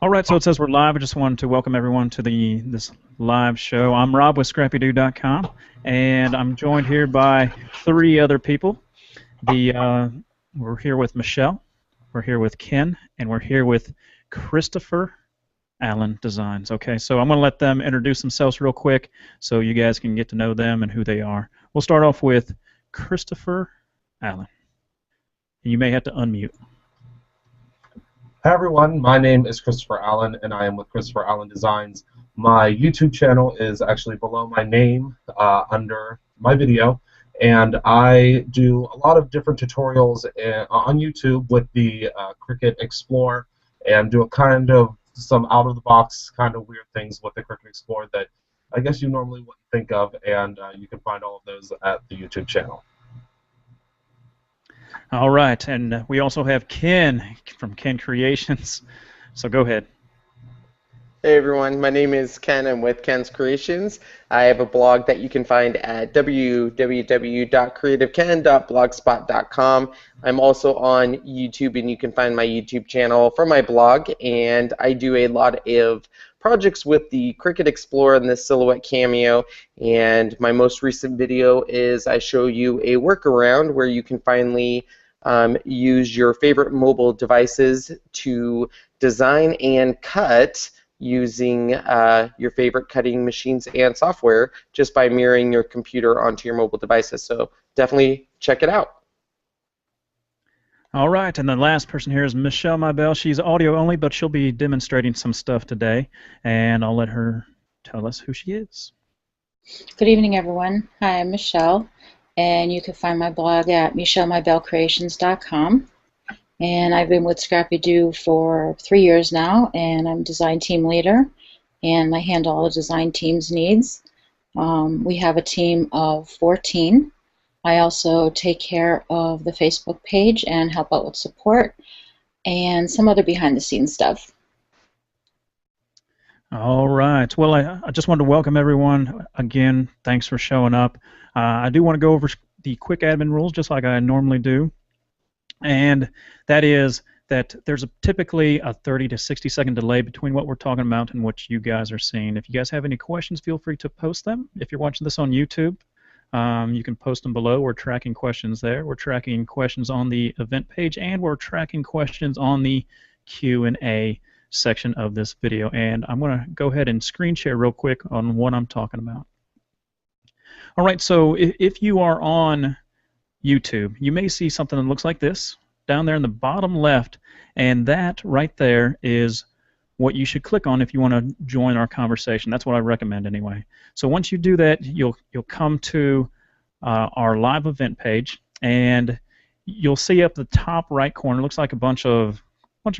All right, so it says we're live. I just wanted to welcome everyone to this live show. I'm Rob with ScrappyDew.com, and I'm joined here by three other people. We're here with Michelle, we're here with Ken, and we're here with Christopher Allen Designs. Okay, so I'm going to let them introduce themselves real quick so you guys can get to know them and who they are. We'll start off with Christopher Allen. You may have to unmute. Hi everyone, my name is Christopher Allen and I am with Christopher Allen Designs. My YouTube channel is actually below my name under my video, and I do a lot of different tutorials on YouTube with the Cricut Explorer, and do a kind of some out-of-the-box kind of weird things with the Cricut Explorer that I guess you normally wouldn't think of, and you can find all of those at the YouTube channel. All right, and we also have Ken from Ken Creations. So go ahead. Hey everyone, my name is Ken. I'm with Ken's Creations. I have a blog that you can find at www.creativeken.blogspot.com. I'm also on YouTube, and you can find my YouTube channel from my blog, and I do a lot of projects with the Cricut Explorer and the Silhouette Cameo, and my most recent video is I show you a workaround where you can finally use your favorite mobile devices to design and cut using your favorite cutting machines and software just by mirroring your computer onto your mobile devices. So definitely check it out. All right, and the last person here is Michelle Mybell. She's audio only, but she'll be demonstrating some stuff today, and I'll let her tell us who she is. Good evening, everyone. Hi, I'm Michelle, and you can find my blog at michellemybellcreations.com. And I've been with ScrappyDew for 3 years now, and I'm design team leader, and I handle all the design team's needs. We have a team of 14. I also take care of the Facebook page and help out with support and some other behind-the-scenes stuff. All right. Well, I just wanted to welcome everyone again. Thanks for showing up. I do want to go over the quick admin rules just like I normally do. And that is that there's typically a 30 to 60-second delay between what we're talking about and what you guys are seeing. If you guys have any questions, feel free to post them. If you're watching this on YouTube, you can post them below. We're tracking questions there. We're tracking questions on the event page, and we're tracking questions on the Q&A section of this video. And I'm going to go ahead and screen share real quick on what I'm talking about. All right, so if you are on YouTube, you may see something that looks like this down there in the bottom left, and that right there is what you should click on if you want to join our conversation. That's what I recommend anyway. So once you do that, you'll come to our live event page, and you'll see up the top right corner, looks like a bunch of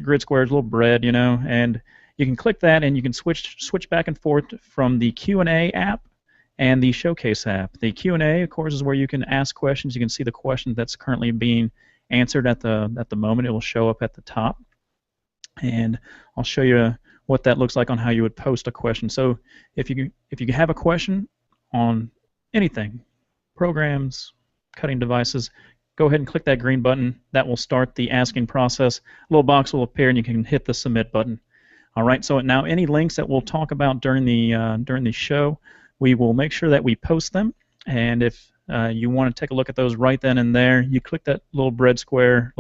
grid squares, little bread, you know, and you can click that, and you can switch back and forth from the Q&A app and the Showcase app. The Q&A, of course, is where you can ask questions. You can see the question that's currently being answered at the moment. It will show up at the top, and I'll show you what that looks like on how you would post a question. So if you have a question on anything, programs, cutting devices, go ahead and click that green button. That will start the asking process. A little box will appear, and you can hit the submit button. All right. So now any links that we'll talk about during the show, we will make sure that we post them, and if you want to take a look at those right then and there, you click that little grid square,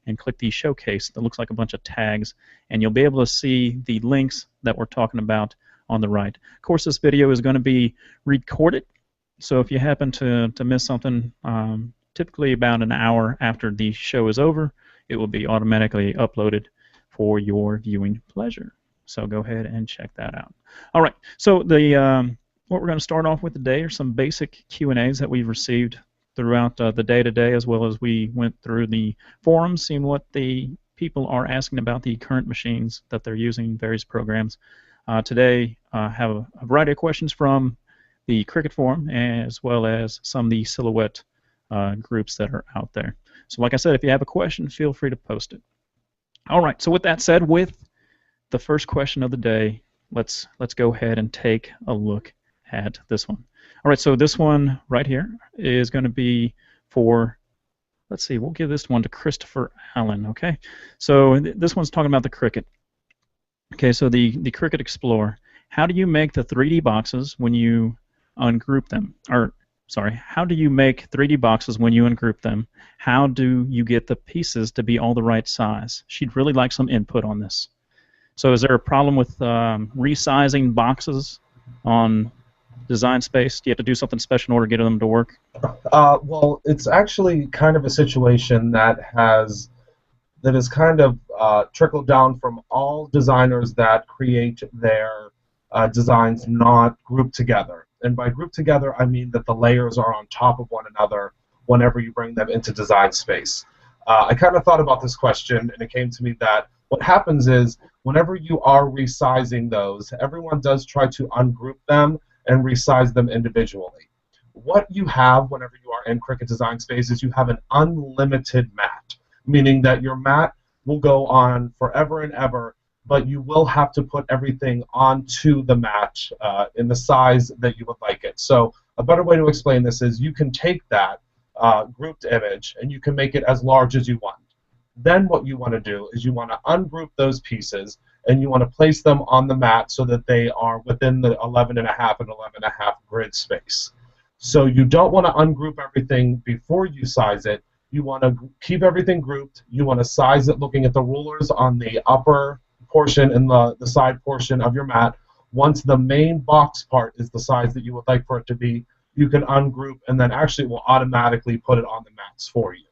and click the showcase that looks like a bunch of tags, and you'll be able to see the links that we're talking about on the right. Of course, this video is going to be recorded, so if you happen to miss something, typically about an hour after the show is over, it will be automatically uploaded for your viewing pleasure. So go ahead and check that out. All right, so what we're going to start off with today are some basic Q&As that we've received throughout the day today, as well as we went through the forums, seeing what the people are asking about the current machines that they're using, various programs. Today I have a variety of questions from the Cricut forum, as well as some of the Silhouette groups that are out there. So like I said, if you have a question, feel free to post it. All right, so with that said, with the first question of the day, let's go ahead and take a look at this one. All right, so this one right here is going to be for, let's see, we'll give this one to Christopher Allen, okay? So this one's talking about the Cricut. Okay, so the Cricut Explorer. How do you make the 3D boxes when you ungroup them? Or sorry, how do you make 3D boxes when you ungroup them? How do you get the pieces to be all the right size? She'd really like some input on this. So is there a problem with resizing boxes on Design Space? Do you have to do something special in order to get them to work? Well, it's actually kind of a situation that has kind of trickled down from all designers that create their designs not grouped together. And by grouped together, I mean that the layers are on top of one another whenever you bring them into Design Space. I kind of thought about this question, and it came to me that what happens is whenever you are resizing those, everyone does try to ungroup them and resize them individually. What you have whenever you are in Cricut Design Space is you have an unlimited mat, meaning that your mat will go on forever and ever, but you will have to put everything onto the mat in the size that you would like it. So a better way to explain this is you can take that grouped image and you can make it as large as you want. Then what you want to do is you want to ungroup those pieces and you want to place them on the mat so that they are within the 11.5 and 11.5 grid space. So you don't want to ungroup everything before you size it. You want to keep everything grouped. You want to size it looking at the rulers on the upper portion and the side portion of your mat. Once the main box part is the size that you would like for it to be, you can ungroup, and then actually it will automatically put it on the mats for you.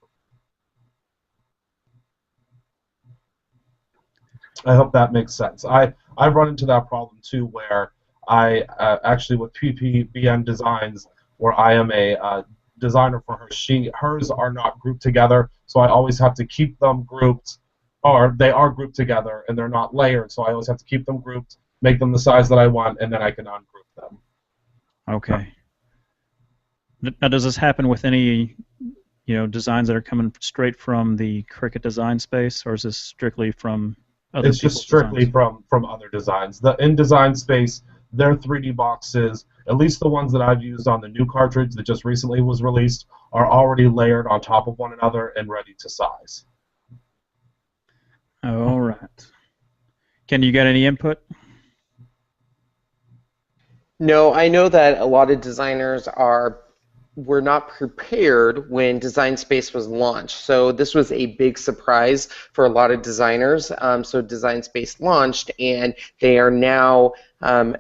I hope that makes sense. I've run into that problem too, where I actually with PPBN Designs, where I am a designer for her, hers are not grouped together, so I always have to keep them grouped, or they are grouped together and they're not layered, so I always have to keep them grouped, make them the size that I want, and then I can ungroup them. Okay. Now, does this happen with any designs that are coming straight from the Cricut Design Space, or is this strictly from other It's just strictly from other designs. In Design Space, their 3D boxes, at least the ones that I've used on the new cartridge that just recently was released, are already layered on top of one another and ready to size. All right. Can you get any input? No, I know that a lot of designers were not prepared when Design Space was launched. So this was a big surprise for a lot of designers. So Design Space launched, and they are now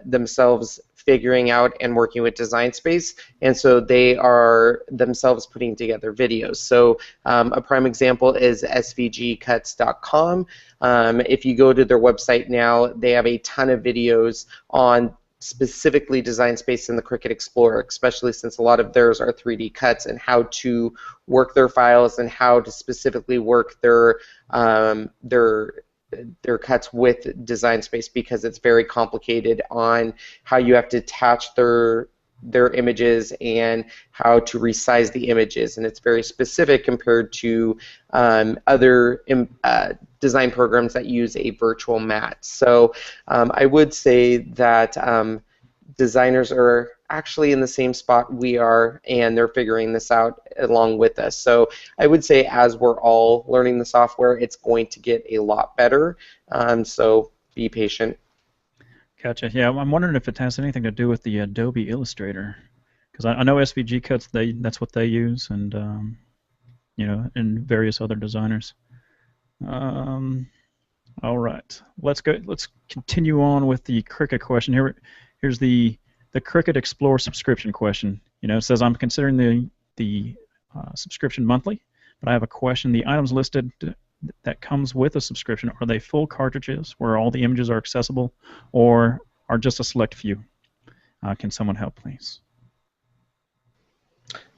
themselves figuring out and working with Design Space, and so they are themselves putting together videos. So a prime example is svgcuts.com. If you go to their website now, they have a ton of videos on specifically Design Space in the Cricut Explorer, especially since a lot of theirs are 3D cuts, and how to work their files and how to specifically work their cuts with Design Space, because it's very complicated on how you have to attach their images and how to resize the images, and it's very specific compared to other design programs that use a virtual mat. So I would say that designers are actually in the same spot we are, and they're figuring this out along with us. So I would say as we're all learning the software, it's going to get a lot better. So be patient. Gotcha. Yeah, I'm wondering if it has anything to do with the Adobe Illustrator, because I know SVG Cuts, that's what they use, and and various other designers. All right, let's continue on with the Cricut question. Here's the Cricut Explore subscription question. It says, I'm considering the subscription monthly, but I have a question. The items listed that comes with a subscription, are they full cartridges where all the images are accessible, or are just a select few? Can someone help, please?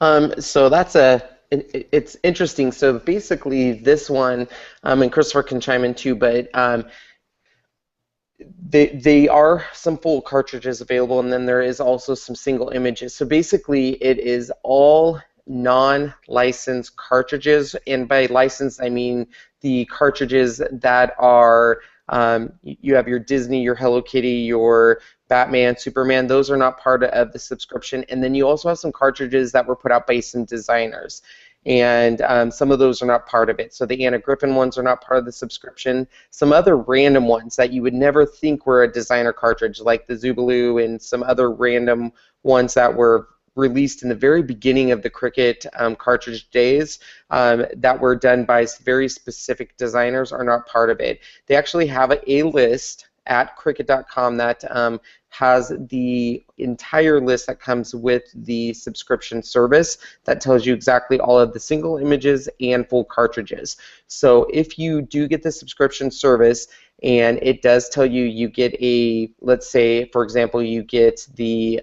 So it's interesting. So basically this one, and Christopher can chime in too, but they are some full cartridges available, and then there is also some single images. So basically it is all non-licensed cartridges, and by licensed I mean the cartridges that are you have your Disney, your Hello Kitty, your Batman, Superman. Those are not part of the subscription, and then you also have some cartridges that were put out by some designers. and some of those are not part of it. So the Anna Griffin ones are not part of the subscription. Some other random ones that you would never think were a designer cartridge, like the Zubaloo and some other random ones that were released in the very beginning of the Cricut cartridge days that were done by very specific designers, are not part of it. They actually have a list at Cricut.com that has the entire list that comes with the subscription service that tells you exactly all of the single images and full cartridges. So if you do get the subscription service and it does tell you you get a, let's say for example you get the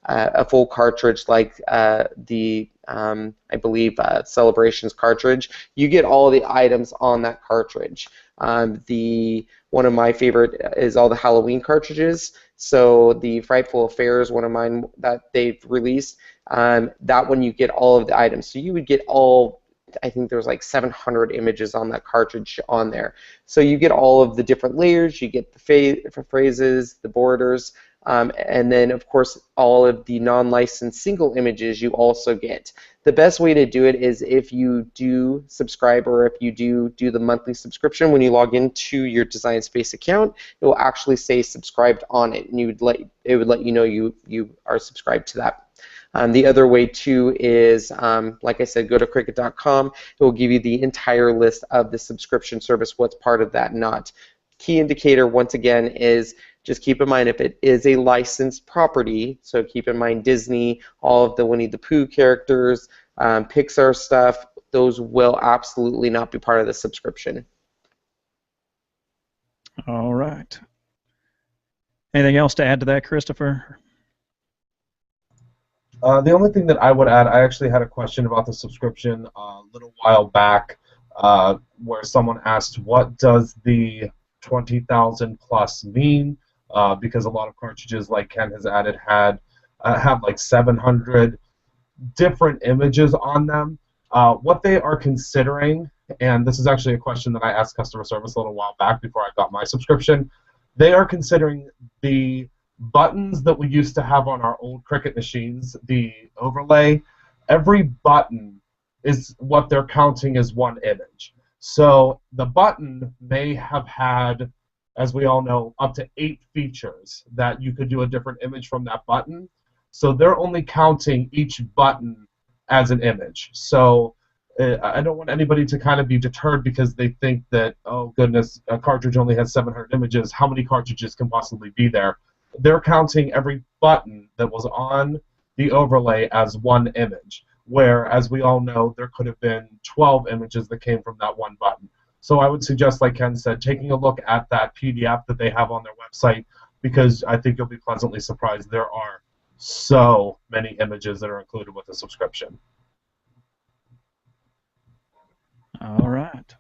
a full cartridge like the I believe Celebrations cartridge, you get all the items on that cartridge. One of my favorite is all the Halloween cartridges. So the Frightful Affair is one of mine that they've released. That one you get all of the items. So you would get all, I think there's like 700 images on that cartridge on there. So you get all of the different layers, you get the phrases, the borders, and then of course all of the non-licensed single images you also get. The best way to do it is if you do subscribe, or if you do the monthly subscription, when you log into your Design Space account, it will actually say subscribed on it, and it would let you know you are subscribed to that. The other way too is, like I said, go to Cricut.com. It will give you the entire list of the subscription service, what's part of that, not. Key indicator, once again, is just keep in mind if it is a licensed property, so keep in mind Disney, all of the Winnie the Pooh characters, Pixar stuff, those will absolutely not be part of the subscription. All right. Anything else to add to that, Christopher? The only thing that I would add, I actually had a question about the subscription a little while back where someone asked, what does the 20,000 plus mean? Because a lot of cartridges, like Ken has added, have like 700 different images on them. What they are considering, and this is actually a question that I asked customer service a little while back before I got my subscription, they are considering the buttons that we used to have on our old Cricut machines, the overlay. Every button is what they're counting as one image. So the button may have had, as we all know, up to 8 features that you could do a different image from that button. So they're only counting each button as an image. So I don't want anybody to kind of be deterred because they think that, oh goodness, a cartridge only has 700 images. How many cartridges can possibly be there? They're counting every button that was on the overlay as one image, where, as we all know, there could have been 12 images that came from that one button. So I would suggest, like Ken said, taking a look at that PDF that they have on their website, because I think you'll be pleasantly surprised. There are so many images that are included with the subscription. All right.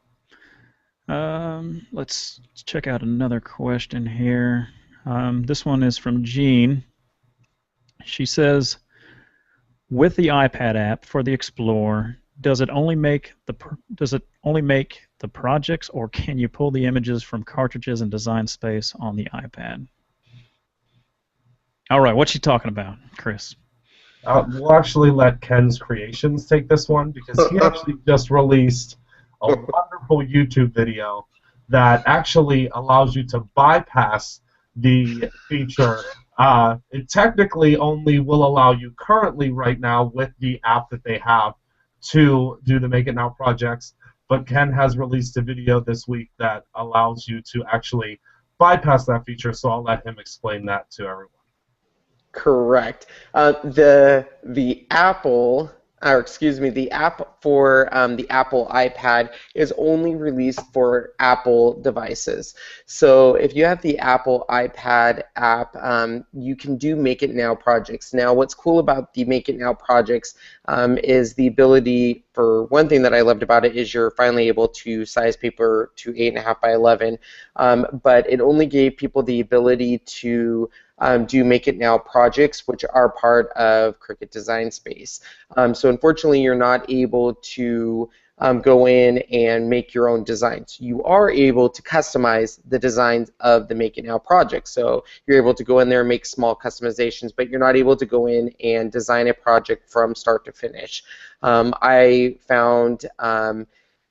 Let's check out another question here. This one is from Jean. She says, with the iPad app for the Explorer, does it only make the projects, or can you pull the images from cartridges and Design Space on the iPad? All right, what's she talking about, Chris? We'll actually let Ken's Creations take this one, because he actually just released a wonderful YouTube video that actually allows you to bypass the feature. It technically only will allow you currently right now with the app that they have to do the Make It Now projects, but Ken has released a video this week that allows you to actually bypass that feature, so I'll let him explain that to everyone. Correct. The app for the Apple iPad is only released for Apple devices. So if you have the Apple iPad app, you can do Make It Now projects. Now, what's cool about the Make It Now projects is the ability, for one thing that I loved about it, is you're finally able to size paper to 8.5 by 11, but it only gave people the ability to do Make It Now projects, which are part of Cricut Design Space. So unfortunately, you're not able to go in and make your own designs. You are able to customize the designs of the Make It Now project. So you're able to go in there and make small customizations, but you're not able to go in and design a project from start to finish. I found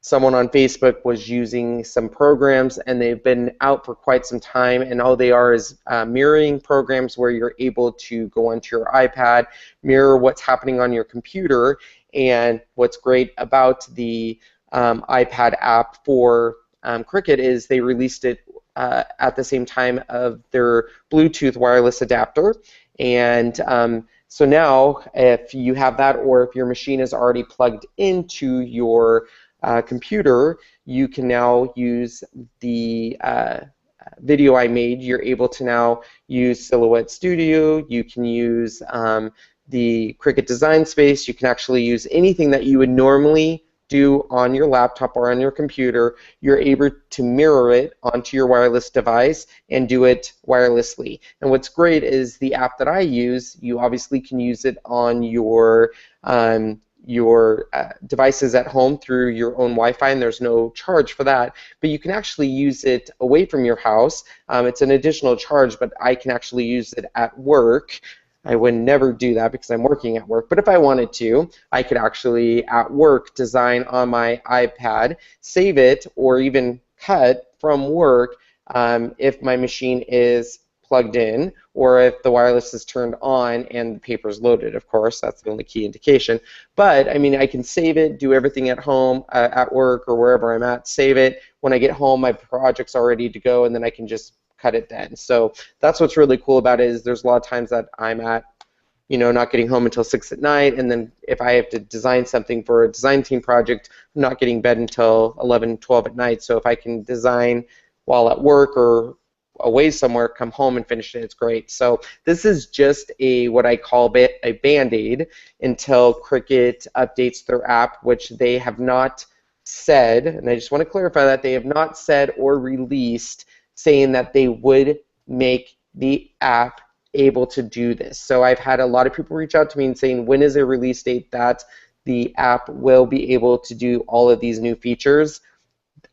someone on Facebook was using some programs, and they've been out for quite some time, and all they are is mirroring programs where you're able to go onto your iPad, mirror what's happening on your computer. And what's great about the iPad app for Cricut is they released it at the same time of their Bluetooth wireless adapter. And so now, if you have that, or if your machine is already plugged into your computer, you can now use the video I made. You're able to now use Silhouette Studio. You can use the Cricut Design Space. You can actually use anything that you would normally do on your laptop or on your computer. You're able to mirror it onto your wireless device and do it wirelessly. And what's great is the app that I use, you obviously can use it on your devices at home through your own Wi-Fi, and there's no charge for that. But you can actually use it away from your house. It's an additional charge, but I can actually use it at work. I would never do that because I'm working at work, but if I wanted to, I could actually at work design on my iPad, save it, or even cut from work if my machine is plugged in, or if the wireless is turned on and the paper is loaded. Of course, that's the only key indication. But I mean, I can save it, do everything at home, at work, or wherever I'm at, save it. When I get home, my project's all ready to go, and then I can just cut it then. So that's what's really cool about it, is there's a lot of times that I'm at, not getting home until 6 at night, and then if I have to design something for a design team project, I'm not getting bed until 11, 12 at night. So if I can design while at work or away somewhere, come home and finish it, it's great. So this is just what I call a Band-Aid until Cricut updates their app, which they have not said, and I just want to clarify that they have not said or released saying that they would make the app able to do this. So I've had a lot of people reach out to me and saying, when is a release date that the app will be able to do all of these new features?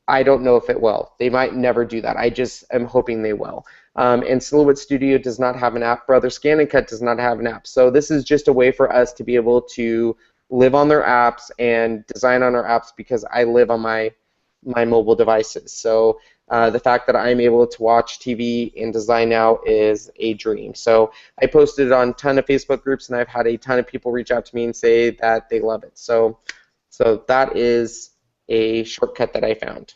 I don't know if it will. They might never do that. I just am hoping they will. And Silhouette Studio does not have an app. Brother Scan and Cut does not have an app. So this is just a way for us to be able to live on their apps and design on our apps, because I live on my mobile devices. So the fact that I'm able to watch TV and design now is a dream. So I posted it on a ton of Facebook groups, and I've had a ton of people reach out to me and say that they love it. So that is a shortcut that I found.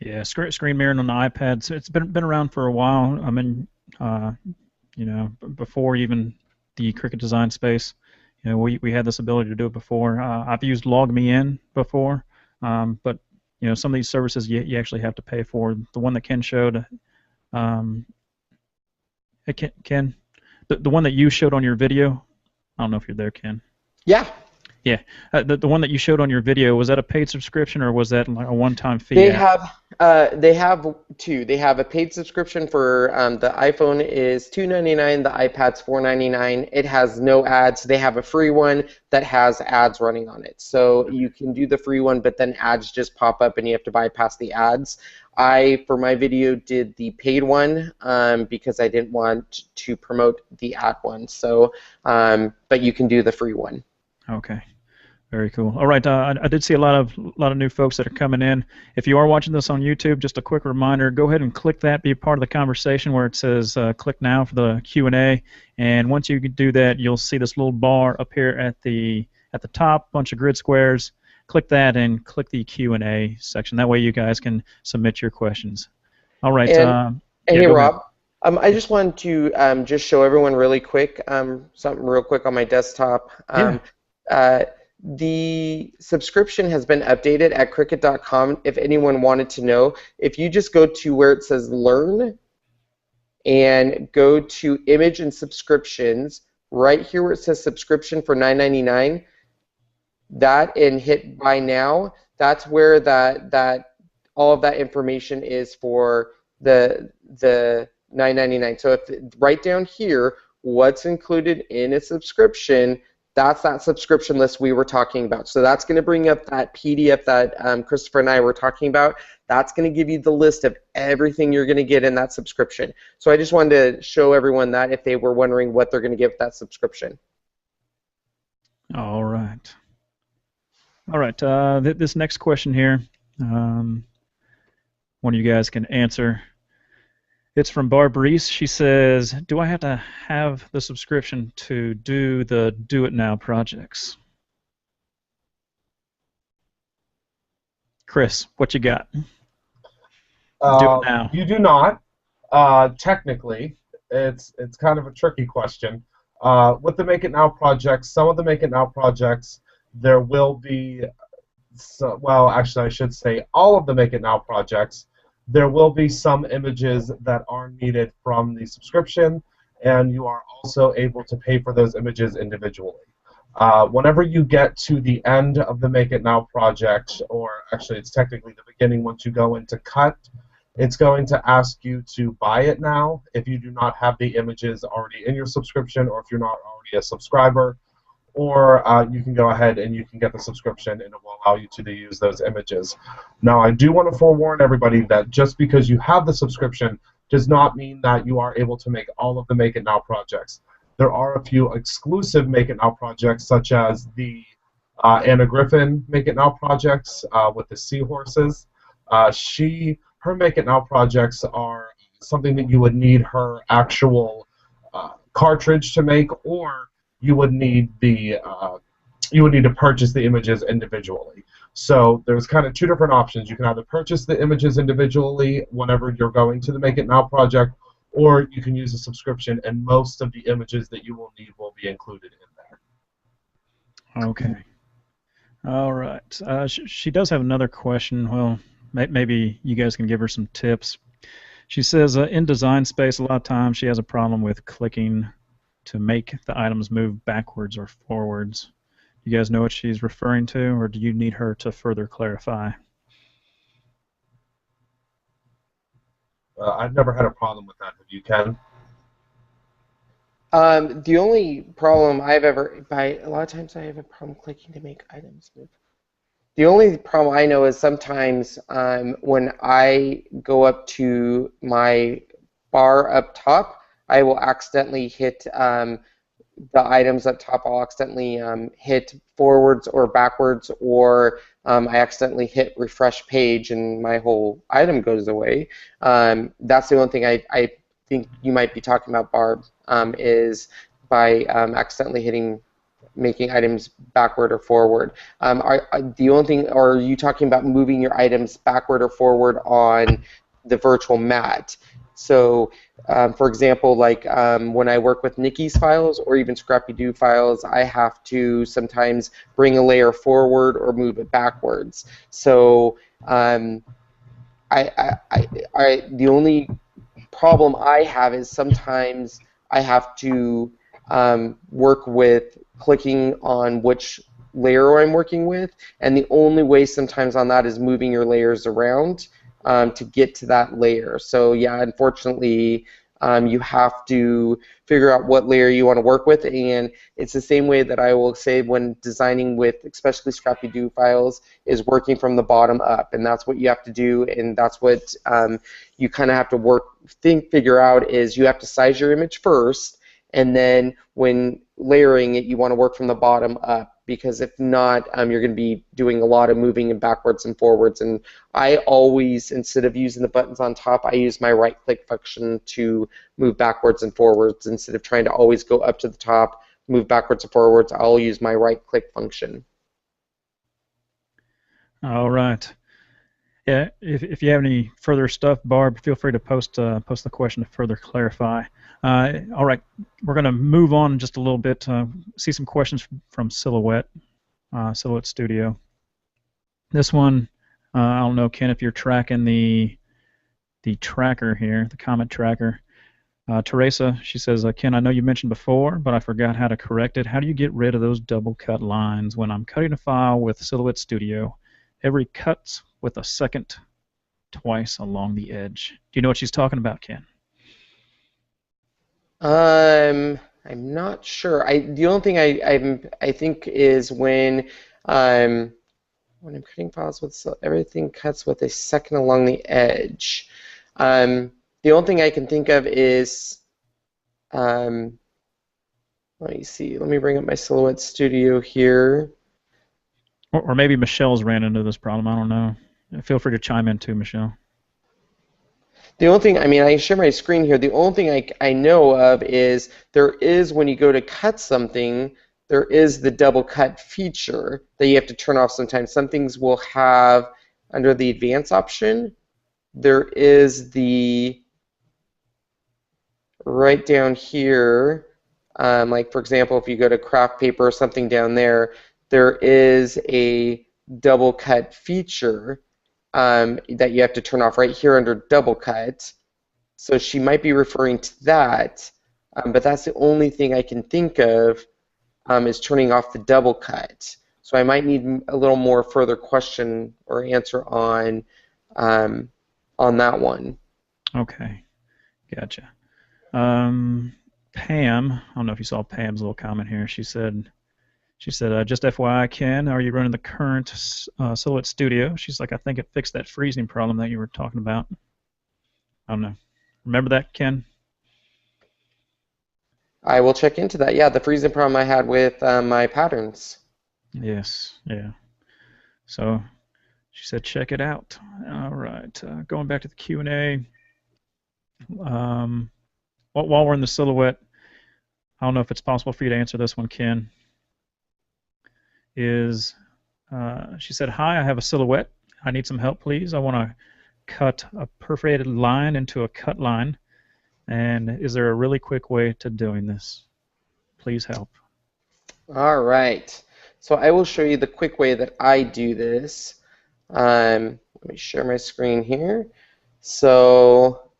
Yeah, screen mirroring on the iPad. So it's been around for a while. I mean, before even the Cricut Design Space, we had this ability to do it before. I've used LogMeIn before, but some of these services you actually have to pay for. The one that Ken showed, Ken, the one that you showed on your video. I don't know if you're there, Ken. Yeah. Yeah, the one that you showed on your video, was that a paid subscription, or was that like a one-time fee? They have two. They have a paid subscription for the iPhone is $2.99, the iPad's $4.99. It has no ads. They have a free one that has ads running on it. So you can do the free one, but then ads just pop up and you have to bypass the ads. I, for my video, did the paid one because I didn't want to promote the ad one. So, but you can do the free one. Okay. Very cool. All right, I did see a lot of new folks that are coming in. If you are watching this on YouTube, just a quick reminder: go ahead and click that, be a part of the conversation where it says "click now" for the Q&A. And once you do that, you'll see this little bar up here at the top, bunch of grid squares. Click that and click the Q&A section. That way, you guys can submit your questions. All right. And hey, Rob. I just wanted to just show everyone really quick something real quick on my desktop. The subscription has been updated at Cricut.com. If anyone wanted to know, if you just go to where it says Learn and go to Image and Subscriptions, right here where it says Subscription for $9.99, that and hit Buy Now, that's where that all of that information is for the $9.99. So if right down here, what's included in a subscription, that's that subscription list we were talking about. So that's going to bring up that PDF that Christopher and I were talking about. That's going to give you the list of everything you're going to get in that subscription. So I just wanted to show everyone that if they were wondering what they're going to get with that subscription. All right. All right. This next question here, one of you guys can answer. It's from Barb Reese. She says, do I have to have the subscription to do the Do It Now projects? Chris, what you got? Do it now. You do not. Technically, it's kind of a tricky question. With the Make It Now projects, some of the Make It Now projects, there will be, well, actually I should say all of the Make It Now projects, there will be some images that are needed from the subscription, and you are also able to pay for those images individually. Whenever you get to the end of the Make It Now project, or actually it's technically the beginning once you go into Cut, it's going to ask you to buy it now if you do not have the images already in your subscription, or if you're not already a subscriber, or you can go ahead and you can get the subscription and it will allow you to use those images. Now, I do want to forewarn everybody that just because you have the subscription does not mean that you are able to make all of the Make It Now projects. There are a few exclusive Make It Now projects, such as the Anna Griffin Make It Now projects with the seahorses. Her Make It Now projects are something that you would need her actual cartridge to make, or you would need to purchase the images individually. So there's kind of two different options. You can either purchase the images individually whenever you're going to the Make It Now project, or you can use a subscription, and most of the images that you will need will be included in there. Okay. All right. She does have another question. Well, maybe you guys can give her some tips. She says in Design Space, a lot of times she has a problem with clicking to make the items move backwards or forwards. You guys know what she's referring to, or do you need her to further clarify? I've never had a problem with that. Have you, Ken? The only problem a lot of times I have a problem clicking to make items move. The only problem I know is sometimes when I go up to my bar up top, I will accidentally hit the items up top. I'll accidentally hit forwards or backwards, or I accidentally hit refresh page and my whole item goes away. That's the only thing I think you might be talking about, Barb, is by accidentally making items backward or forward. The only thing, or are you talking about moving your items backward or forward on the virtual mat? So, for example, like when I work with Nikki's files or even ScrappyDew files, I have to sometimes bring a layer forward or move it backwards. So, the only problem I have is sometimes I have to work with clicking on which layer I'm working with, and the only way sometimes on that is moving your layers around to get to that layer. So yeah, unfortunately, you have to figure out what layer you want to work with, and it's the same way that I will say when designing with especially ScrappyDew files is working from the bottom up, and that's what you have to do, and that's what you kind of have to figure out is you have to size your image first, and then when layering it, you want to work from the bottom up, because if not, you're going to be doing a lot of moving and backwards and forwards. And I always, instead of using the buttons on top, I use my right-click function to move backwards and forwards. Instead of trying to always go up to the top, move backwards and forwards, I'll use my right-click function. All right. Yeah, if you have any further stuff, Barb, feel free to post the question to further clarify. All right, we're going to move on just a little bit. See some questions from Silhouette Studio. This one, I don't know, Ken, if you're tracking the tracker here, the comment tracker. Teresa, she says, Ken, I know you mentioned before, but I forgot how to correct it. How do you get rid of those double cut lines when I'm cutting a file with Silhouette Studio? Every cut's with a second twice along the edge. Do you know what she's talking about, Ken? I'm not sure. The only thing I think is when I'm cutting files with everything cuts with a second along the edge. The only thing I can think of is let me see. Let me bring up my Silhouette Studio here. Or maybe Michelle's ran into this problem. I don't know. Feel free to chime in too, Michelle. The only thing, I mean, I share my screen here. The only thing I know of is there is, when you go to cut something, there is the double cut feature that you have to turn off sometimes. Some things will have, under the advanced option, there is the, right down here, like for example, if you go to craft paper or something down there, there is a double cut feature that you have to turn off right here under double cut. So she might be referring to that, but that's the only thing I can think of is turning off the double cut. So I might need a little more further question or answer on that one. Okay, gotcha. Pam, I don't know if you saw Pam's little comment here. She said, just FYI, Ken, are you running the current Silhouette Studio? She's like, I think it fixed that freezing problem that you were talking about. I don't know. Remember that, Ken? I will check into that. Yeah, the freezing problem I had with my patterns. Yes, yeah. So she said, check it out. All right. Going back to the Q&A. While we're in the Silhouette, I don't know if it's possible for you to answer this one, Ken. She said, hi, I have a Silhouette. I need some help, please. I want to cut a perforated line into a cut line. And is there a really quick way to doing this? Please help. All right. So I will show you the quick way that I do this. Let me share my screen here. So,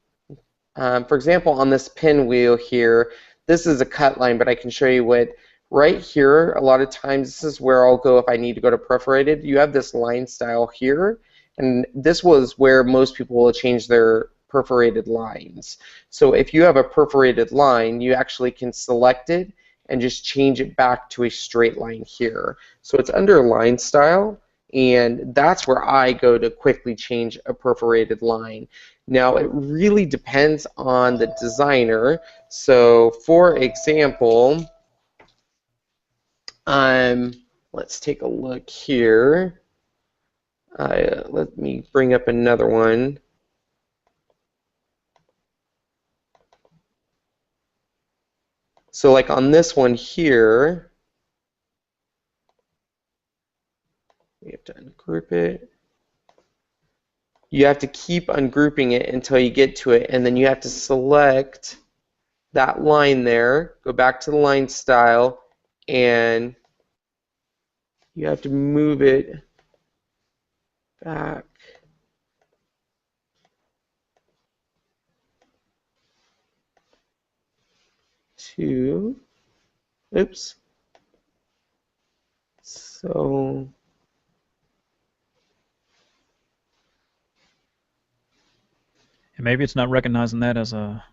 for example, on this pinwheel here, this is a cut line, but I can show you what. Right here, a lot of times this is where I'll go if I need to go to perforated. You have this line style here, and this was where most people will change their perforated lines. So if you have a perforated line, you actually can select it and just change it back to a straight line here. So it's under line style, and that's where I go to quickly change a perforated line. Now, it really depends on the designer. So for example, let's take a look here. Let me bring up another one. So like on this one here, we have to ungroup it. You have to keep ungrouping it until you get to it, and then you have to select that line there, go back to the line style, and you have to move it back to, oops, so And maybe it's not recognizing that as a...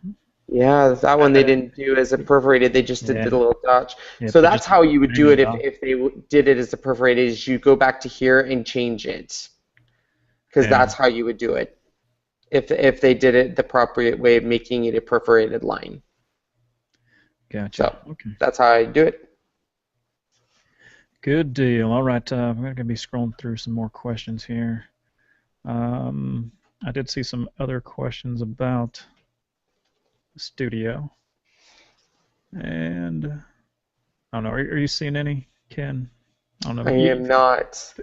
yeah, that one they didn't do as a perforated, they just did the little dot. Yeah, so that's how you would do it manual if they did it as a perforated, is you go back to here and change it. Because that's how you would do it if they did it the proper way of making it a perforated line. Gotcha. So okay. that's how I do it. Good deal. All right, we're going to be scrolling through some more questions here. I did see some other questions about the studio. And I don't know, are you seeing any, Ken? I don't know. I am not.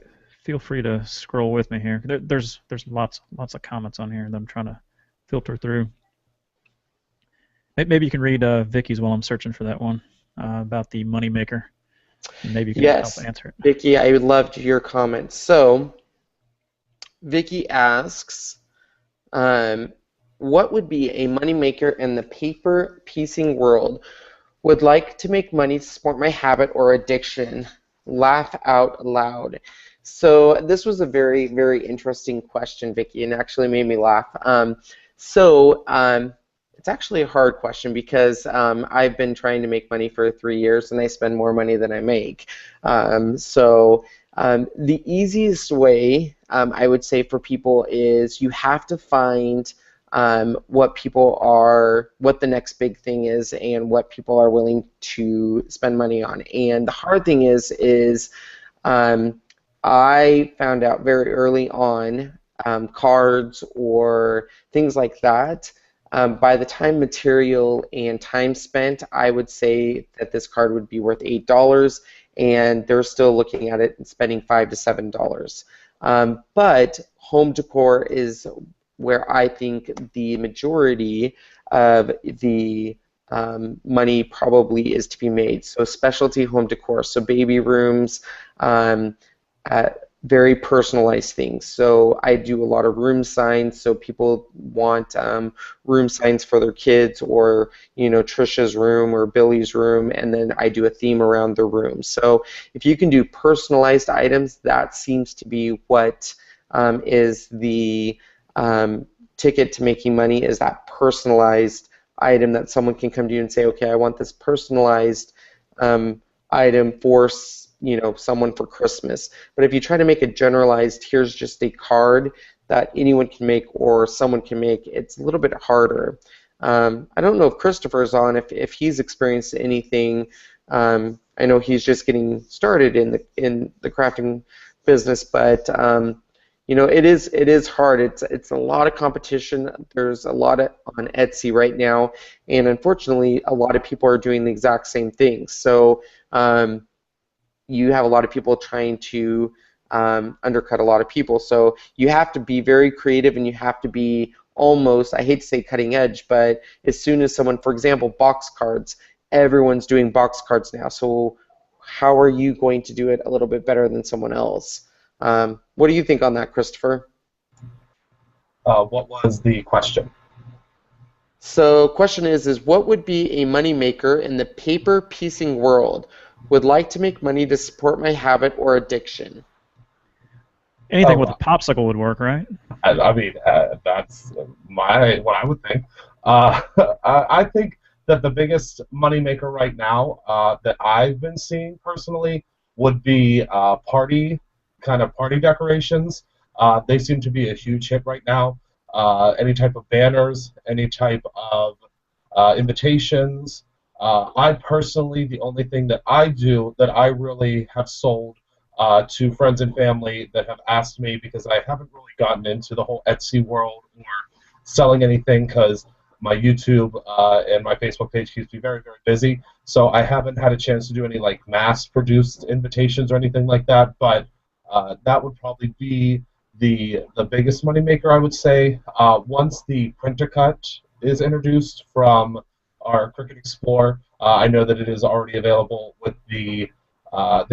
Feel free to scroll with me here. There's lots of comments on here that I'm trying to filter through. Maybe you can read Vicki's while I'm searching for that one about the moneymaker. Maybe you can help answer it. Vicki, I would love to hear your comments. So, Vicki asks, what would be a moneymaker in the paper piecing world? Would like to make money to support my habit or addiction. Laugh out loud. So this was a very, very interesting question, Vicki, and actually made me laugh. It's actually a hard question because I've been trying to make money for 3 years and I spend more money than I make. The easiest way I would say for people is you have to find what the next big thing is and what people are willing to spend money on. And the hard thing is I found out very early on cards or things like that. By the time material and time spent, I would say that this card would be worth $8, and they're still looking at it and spending $5 to $7. But home decor is where I think the majority of the money probably is to be made. So specialty home decor, so baby rooms, very personalized things. So I do a lot of room signs, so people want room signs for their kids, or Trisha's room or Billy's room, and then I do a theme around the room. So if you can do personalized items, that seems to be what is the ticket to making money, is that personalized item that someone can come to you and say, okay, I want this personalized item for someone for Christmas. But if you try to make a generalized, here's just a card that anyone can make or someone can make, it's a little bit harder. I don't know if Christopher's on, if he's experienced anything. I know he's just getting started in the crafting business, but it is hard. It's a lot of competition. There's a lot on Etsy right now, and unfortunately, a lot of people are doing the exact same thing. So you have a lot of people trying to undercut a lot of people. So you have to be very creative, and you have to be almost, I hate to say cutting edge, but as soon as someone, for example, box cards, everyone's doing box cards now. So how are you going to do it a little bit better than someone else? What do you think on that, Christopher? What was the question? So question is what would be a money maker in the paper piecing world? Would like to make money to support my habit or addiction. Anything with a popsicle would work, right? I mean, that's what I would think. I think that the biggest moneymaker right now that I've been seeing personally would be party decorations. They seem to be a huge hit right now. Any type of banners, any type of invitations. I personally, the only thing that I do that I really have sold to friends and family that have asked me, because I haven't really gotten into the whole Etsy world or selling anything, because my YouTube and my Facebook page keeps me very, very busy. So I haven't had a chance to do any like mass-produced invitations or anything like that. But that would probably be the biggest moneymaker, I would say. Once the printer cut is introduced from our Cricut Explorer, I know that it is already available with the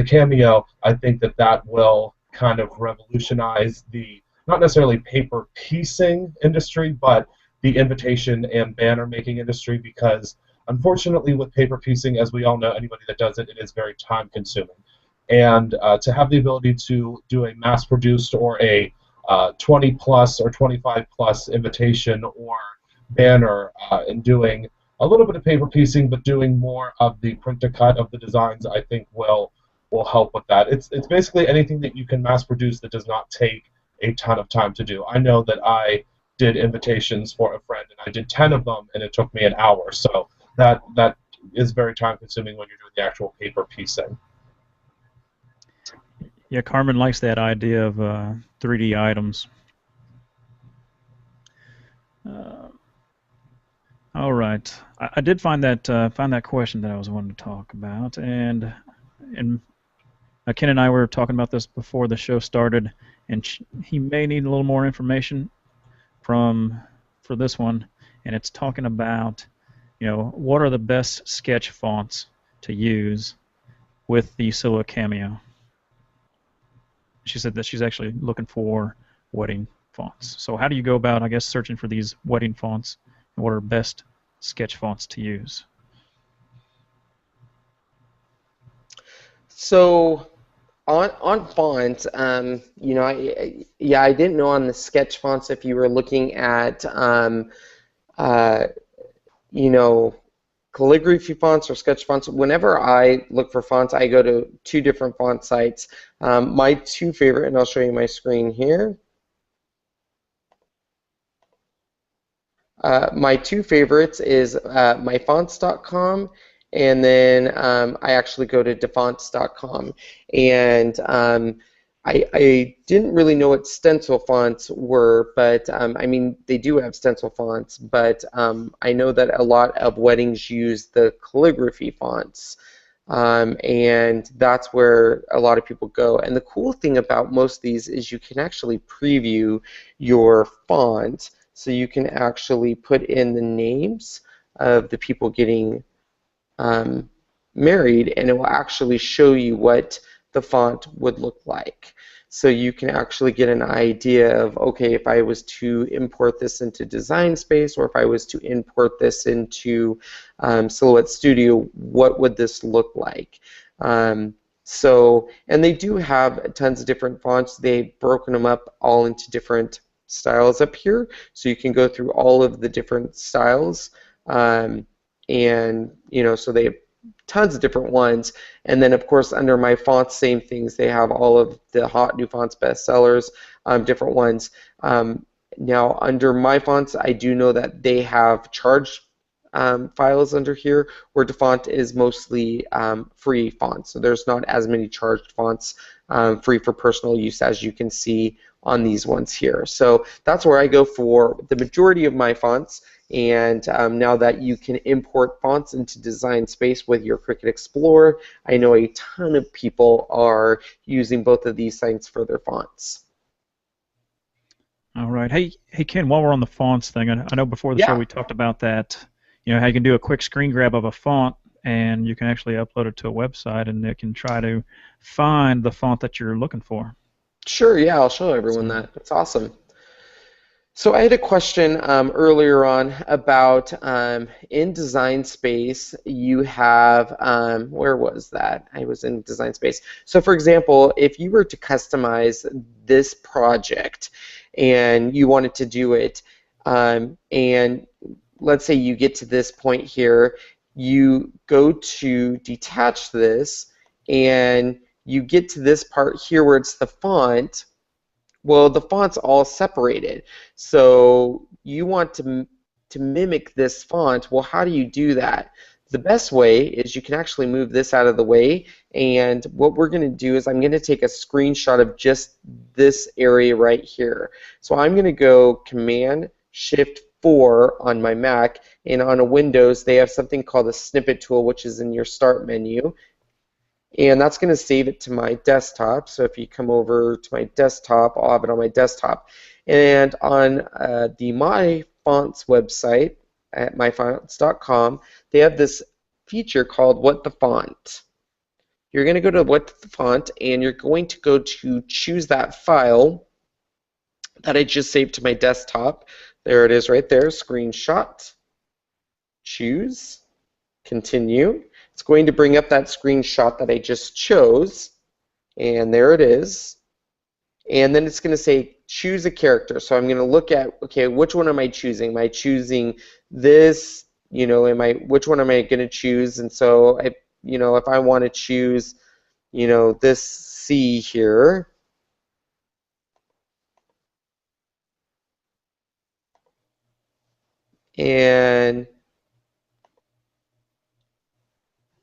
Cameo. I think that will kind of revolutionize the, not necessarily paper piecing industry, but the invitation and banner making industry, because unfortunately with paper piecing, as we all know, anybody that does it, it is very time consuming. And to have the ability to do a mass-produced or a 20-plus or 25-plus invitation or banner and doing a little bit of paper piecing, but doing more of the print-to-cut of the designs, I think will help with that. It's basically anything that you can mass-produce that does not take a ton of time to do. I know that I did invitations for a friend, and I did 10 of them, and it took me an hour. So that is very time-consuming when you're doing the actual paper piecing. Yeah, Carmen likes that idea of 3D items. All right, I did find that question that I was wanting to talk about, and Ken and I were talking about this before the show started, and he may need a little more information for this one, and it's talking about, what are the best sketch fonts to use with the Silhouette Cameo. She said that she's actually looking for wedding fonts. So how do you go about, I guess, searching for these wedding fonts, and what are best sketch fonts to use? So on fonts, I didn't know on the sketch fonts if you were looking at you know, calligraphy fonts or sketch fonts. Whenever I look for fonts, I go to 2 different font sites. My 2 favorite, and I'll show you my screen here. My 2 favorites is MyFonts.com, and then I actually go to defonts.com. And I didn't really know what stencil fonts were, but I mean, they do have stencil fonts, but I know that a lot of weddings use the calligraphy fonts, and that's where a lot of people go. And the cool thing about most of these is you can actually preview your font, so you can actually put in the names of the people getting married, and it will actually show you what the font would look like. So you can actually get an idea of, okay, if I was to import this into Design Space, or if I was to import this into Silhouette Studio, what would this look like? So, and they do have tons of different fonts. They've broken them up all into different styles up here, so you can go through all of the different styles, and you know, so they have tons of different ones. And then of course under my fonts, same things, they have all of the hot new fonts bestsellers, different ones. Now under my fonts, I do know that they have charged files under here, where DeFont is mostly free fonts, so there's not as many charged fonts free for personal use as you can see on these ones here. So that's where I go for the majority of my fonts. And now that you can import fonts into Design Space with your Cricut Explorer, I know a ton of people are using both of these sites for their fonts. All right. Hey, Ken, while we're on the fonts thing, I know before the show we talked about that, you know, how you can do a quick screen grab of a font and you can actually upload it to a website and it can try to find the font that you're looking for. Sure, yeah, I'll show everyone that. That's awesome. So I had a question earlier on about in Design Space you have, where was that? I was in Design Space. So for example, if you were to customize this project and you wanted to do it, and let's say you get to this point here, you go to detach this and you get to this part here where it's the font. Well, the font's all separated, so you want to mimic this font. Well, how do you do that? The best way is you can actually move this out of the way, and what we're going to do is I'm going to take a screenshot of just this area right here. So I'm going to go Command-Shift-4 on my Mac, and on a Windows they have something called a snippet tool, which is in your Start menu. And that's going to save it to my desktop. So if you come over to my desktop, I'll have it on my desktop. And on the MyFonts website at myfonts.com, they have this feature called What the Font. You're going to go to What the Font, and you're going to go to choose that file that I just saved to my desktop. There it is right there, screenshot, choose, continue. It's going to bring up that screenshot that I just chose, and there it is. And then it's going to say choose a character. So I'm going to look at, okay, which one am I choosing? Am I choosing this? You know, which one am I going to choose? And so you know, if I want to choose, you know, this C here, and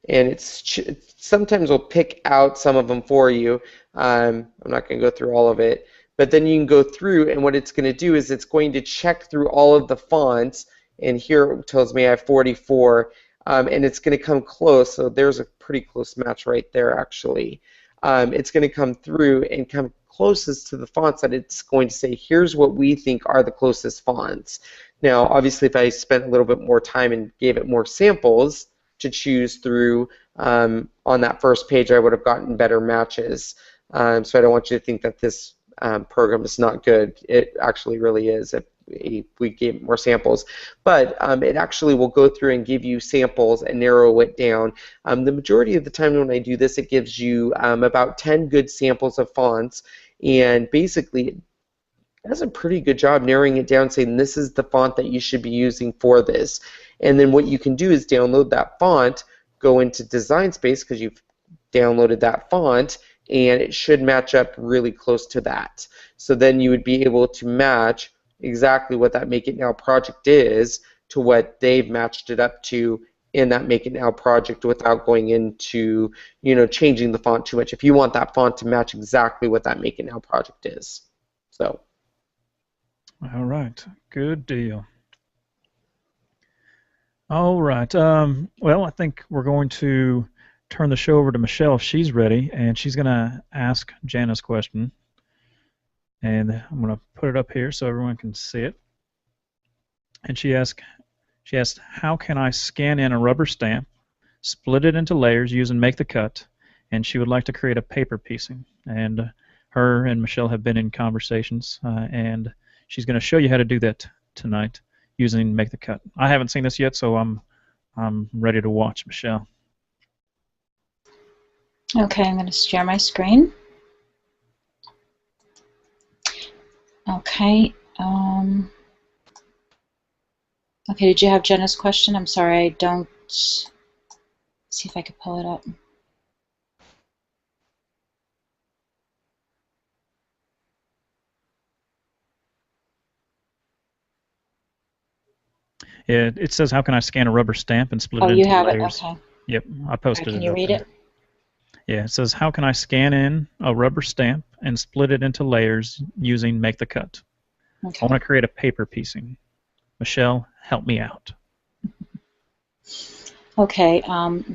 it's sometimes will pick out some of them for you. I'm not going to go through all of it, but then you can go through, and what it's going to do is it's going to check through all of the fonts, and here it tells me I have 44, and it's going to come close. So there's a pretty close match right there, actually. It's going to come through and come closest to the fonts that it's going to say, here's what we think are the closest fonts. Now, obviously, if I spent a little bit more time and gave it more samples to choose through on that first page, I would have gotten better matches. So I don't want you to think that this program is not good. It actually really is if we gave more samples. But it actually will go through and give you samples and narrow it down. The majority of the time when I do this, it gives you about 10 good samples of fonts, and basically does a pretty good job narrowing it down, saying this is the font that you should be using for this. And then what you can do is download that font, go into Design Space because you've downloaded that font, and it should match up really close to that. So then you would be able to match exactly what that Make It Now project is to what they've matched it up to in that Make It Now project without going into, changing the font too much if you want that font to match exactly what that Make It Now project is. So. All right, good deal. All right, well, I think we're going to turn the show over to Michelle if she's ready, and she's going to ask Jana's question. And I'm going to put it up here so everyone can see it. And she asked, how can I scan in a rubber stamp, split it into layers using Make the Cut, and she would like to create a paper piecing. And her and Michelle have been in conversations, and she's going to show you how to do that tonight using Make the Cut. I haven't seen this yet, so I'm ready to watch, Michelle. Okay, I'm going to share my screen. Okay. Okay, did you have Jenna's question? I'm sorry, I don't. Let's see if I could pull it up. It says, how can I scan a rubber stamp and split it into layers? Oh, you have layers? it? Okay. Yep, I posted it. Can you read it? Yeah, it says, how can I scan in a rubber stamp and split it into layers using Make the Cut? Okay. I want to create a paper piecing. Michelle, help me out. Okay,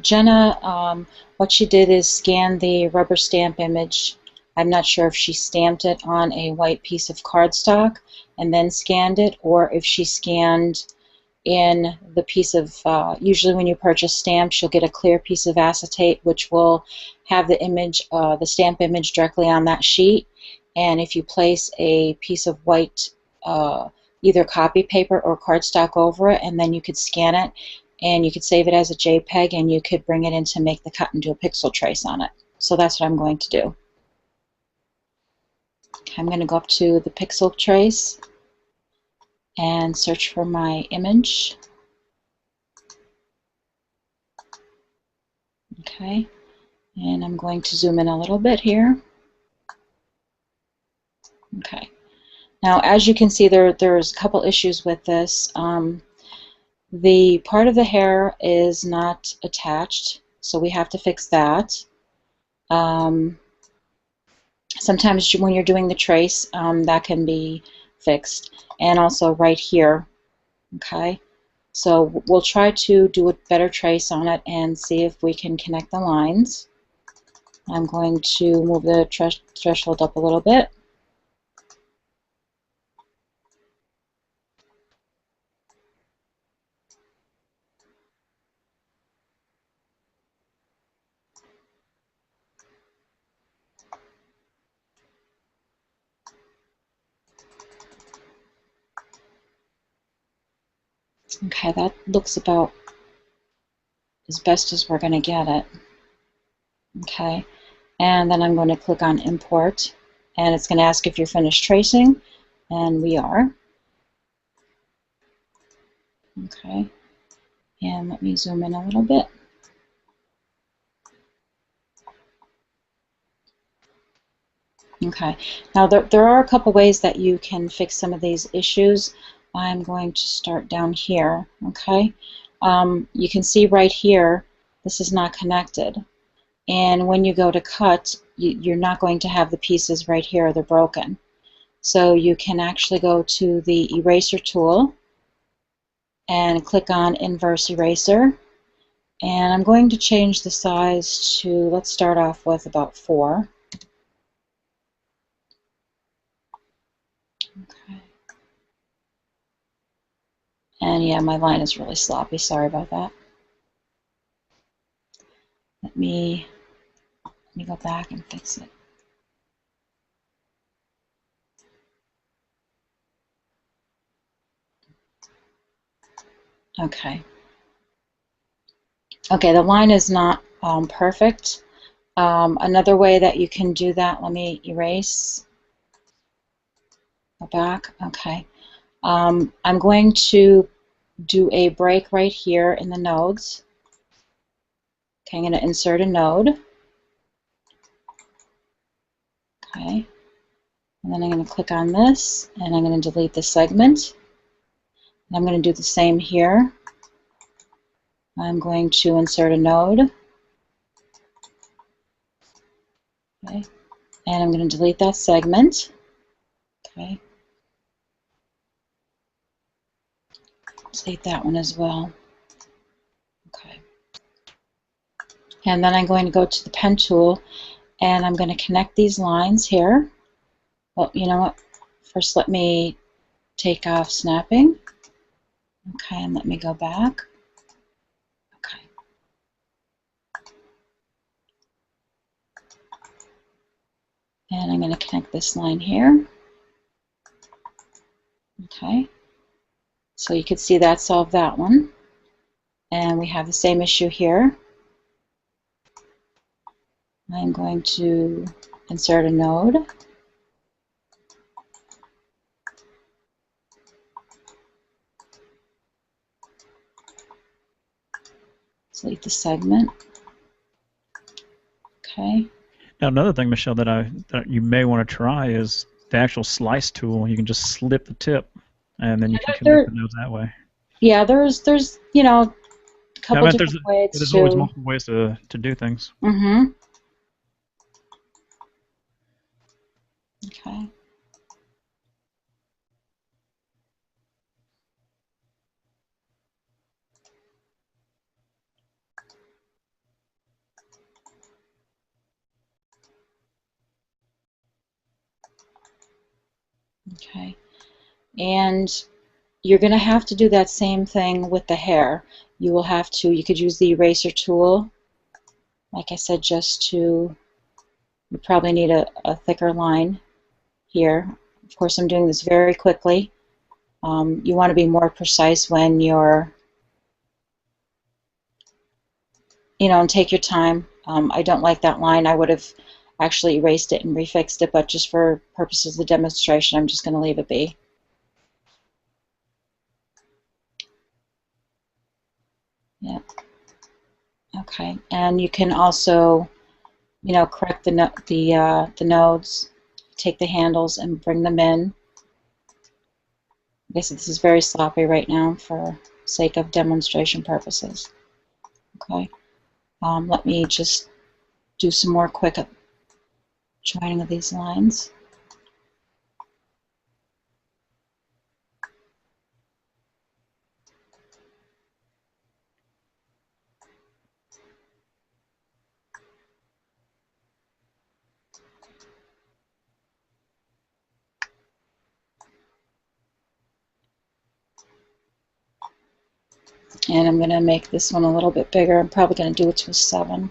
Jenna, what she did is scan the rubber stamp image. I'm not sure if she stamped it on a white piece of cardstock and then scanned it, or if she scanned in the piece of, usually when you purchase stamps, you'll get a clear piece of acetate which will have the image, the stamp image directly on that sheet. And if you place a piece of white, either copy paper or cardstock over it, and then you could scan it, and you could save it as a JPEG, and you could bring it in to Make the Cut and do a pixel trace on it. So that's what I'm going to do. Okay, I'm going to go up to the pixel trace and search for my image. Okay, and I'm going to zoom in a little bit here. Okay, now as you can see, there's a couple issues with this. The part of the hair is not attached, so we have to fix that. Sometimes when you're doing the trace, that can be fixed, and also right here. Okay, so we'll try to do a better trace on it and see if we can connect the lines. I'm going to move the threshold up a little bit. Okay, that looks about as best as we're going to get it. Okay, and then I'm going to click on Import, and it's going to ask if you're finished tracing, and we are. Okay, and let me zoom in a little bit. Okay, now there are a couple ways that you can fix some of these issues. I'm going to start down here. Okay, you can see right here this is not connected, and when you go to cut, you're not going to have the pieces right here, they're broken. So you can actually go to the eraser tool and click on inverse eraser, and I'm going to change the size to, let's start off with about 4. Okay. And yeah, my line is really sloppy. Sorry about that. Let me go back and fix it. Okay. Okay, the line is not perfect. Another way that you can do that, let me erase. Go back. Okay. I'm going to do a break right here in the nodes. Okay, I'm going to insert a node. Okay. And then I'm going to click on this, and I'm going to delete the segment. And I'm going to do the same here. I'm going to insert a node. Okay. And I'm going to delete that segment. Okay. Delete that one as well. Okay. And then I'm going to go to the pen tool, and I'm going to connect these lines here. Well, you know what? First, let me take off snapping. Okay, and let me go back. Okay. And I'm going to connect this line here. Okay. So you can see that solved that one. And we have the same issue here. I'm going to insert a node. Delete the segment. Okay. Now another thing, Michelle, that you may want to try is the actual slice tool. You can just slip the tip, and then you can connect the nodes that way. Yeah, there's you know, a couple different ways there's always multiple ways to do things. Mm-hmm. Okay. Okay. And you're going to have to do that same thing with the hair. You will have to, you could use the eraser tool, like I said, just to, you probably need a thicker line here. Of course, I'm doing this very quickly. You want to be more precise when you're, you know, and take your time. I don't like that line. I would have actually erased it and refixed it, but just for purposes of demonstration, I'm just going to leave it be. Yeah. Okay, and you can also, you know, correct the nodes. Take the handles and bring them in. I guess this is very sloppy right now for sake of demonstration purposes. Okay, let me just do some more quick joining of these lines. And I'm going to make this one a little bit bigger. I'm probably going to do it to a 7.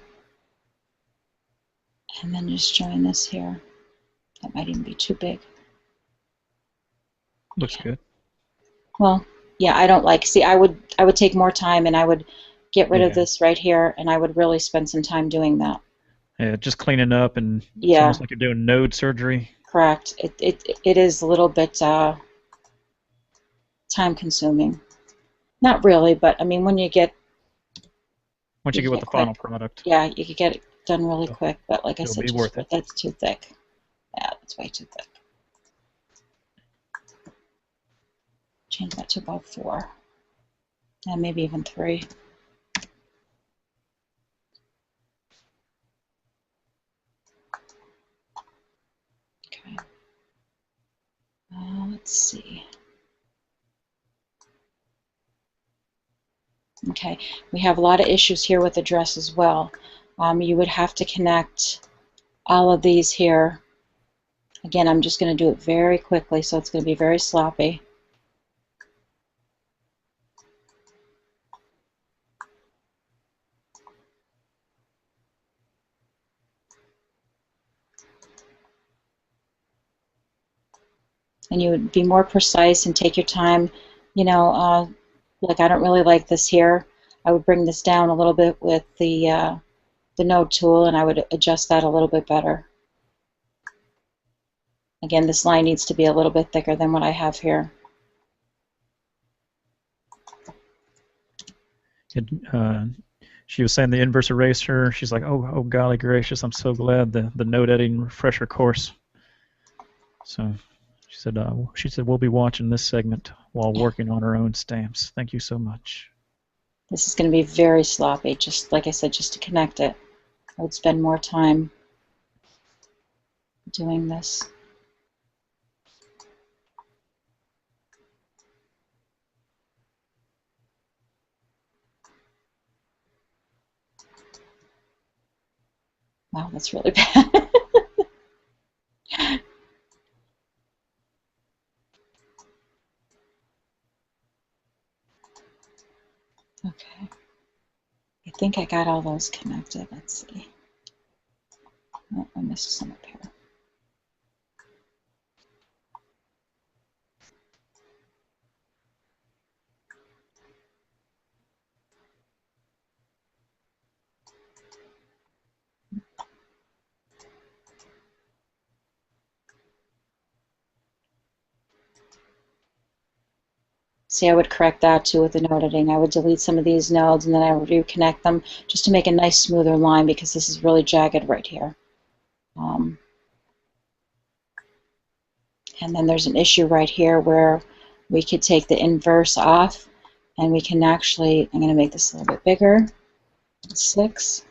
And then just join this here. That might even be too big. Looks good. Well, yeah, I don't like, see, I would take more time, and I would get rid of this right here, and I would really spend some time doing that. Yeah, just cleaning up, and it's almost like you're doing node surgery. Correct. It is a little bit time consuming. Not really, but I mean, when you get once you get with the final product. Yeah, you could get it done really quick, but like I said, It'll be worth it. That's too thick. Yeah, that's way too thick. Change that to about 4. And maybe even 3. Okay. Let's see. Okay, we have a lot of issues here with the dress as well. You would have to connect all of these here. Again, I'm just going to do it very quickly, so it's going to be very sloppy. And you would be more precise and take your time. You know, like I don't really like this here. I would bring this down a little bit with the node tool, and I would adjust that a little bit better. Again, this line needs to be a little bit thicker than what I have here. She was saying the inverse eraser. She's like, oh golly gracious, I'm so glad the note editing refresher course. So she said we'll be watching this segment while working on her own stamps. Thank you so much. This is going to be very sloppy, just like I said, just to connect it. I would spend more time doing this. Wow, that's really bad. Okay. I think I got all those connected. Let's see. Oh, I missed some up here. See, I would correct that too with the node editing. I would delete some of these nodes and then I would reconnect them just to make a nice smoother line because this is really jagged right here. And then there's an issue right here where we could take the inverse off and we can actually, I'm going to make this a little bit bigger, 6,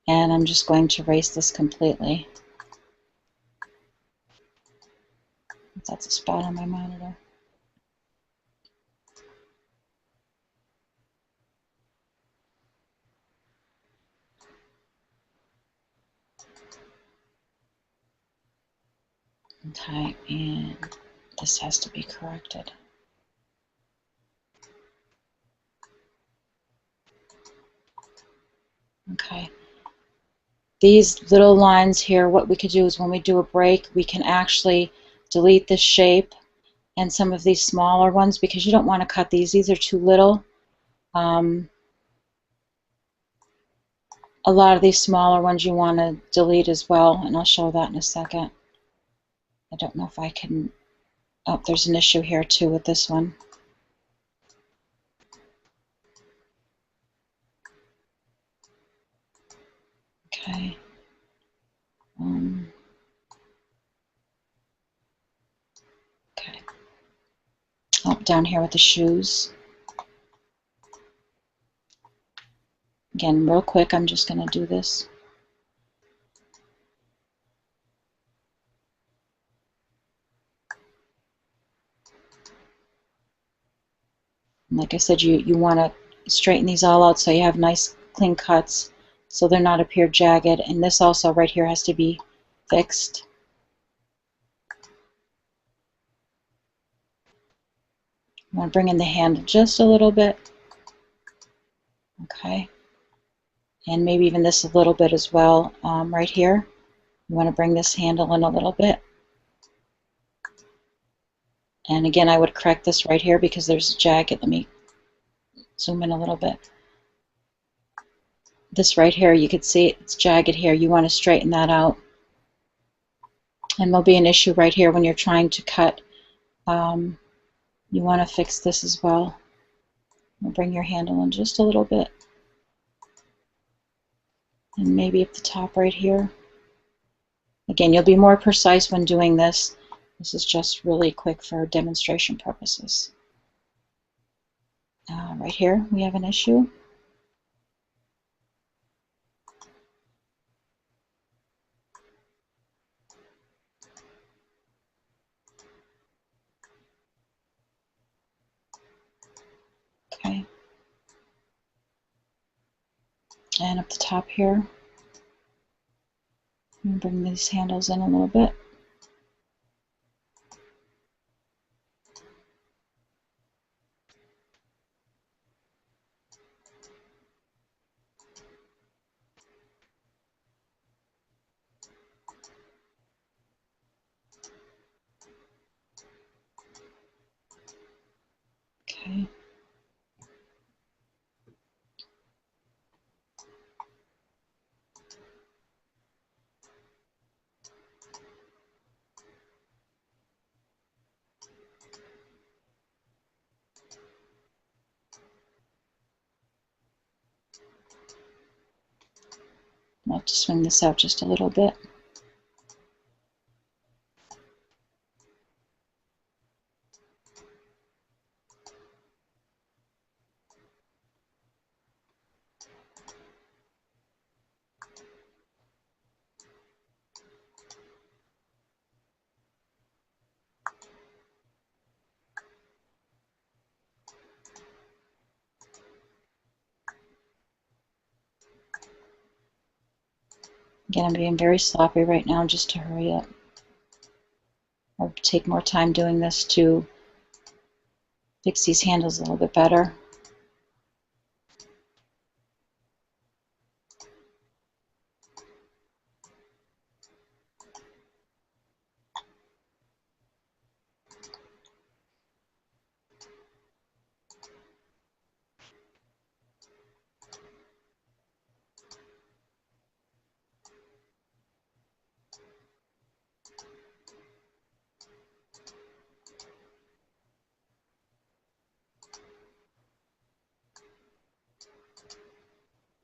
and I'm just going to erase this completely. That's a spot on my monitor. Okay, and this has to be corrected. Okay. These little lines here, what we could do is when we do a break, we can actually delete this shape and some of these smaller ones because you don't want to cut these. These are too little. A lot of these smaller ones you want to delete as well, and I'll show that in a second. I don't know if I can... Oh, there's an issue here too with this one. Okay. Okay. Oh, down here with the shoes. Again, real quick, I'm just going to do this. And like I said, you want to straighten these all out so you have nice clean cuts so they're not appear jagged. And this also right here has to be fixed. I want to bring in the handle just a little bit. Okay. And maybe even this a little bit as well right here. You want to bring this handle in a little bit. And again, I would correct this right here because there's a jagged. Let me zoom in a little bit. This right here, you can see it's jagged here. You want to straighten that out. And there'll be an issue right here when you're trying to cut. You want to fix this as well. Bring your handle in just a little bit. And maybe up the top right here. Again, you'll be more precise when doing this. This is just really quick for demonstration purposes. Right here, we have an issue. Okay. And up the top here, bring these handles in a little bit. Okay. I'll have to swing this out just a little bit. Again, I'm being very sloppy right now just to hurry up or take more time doing this to fix these handles a little bit better.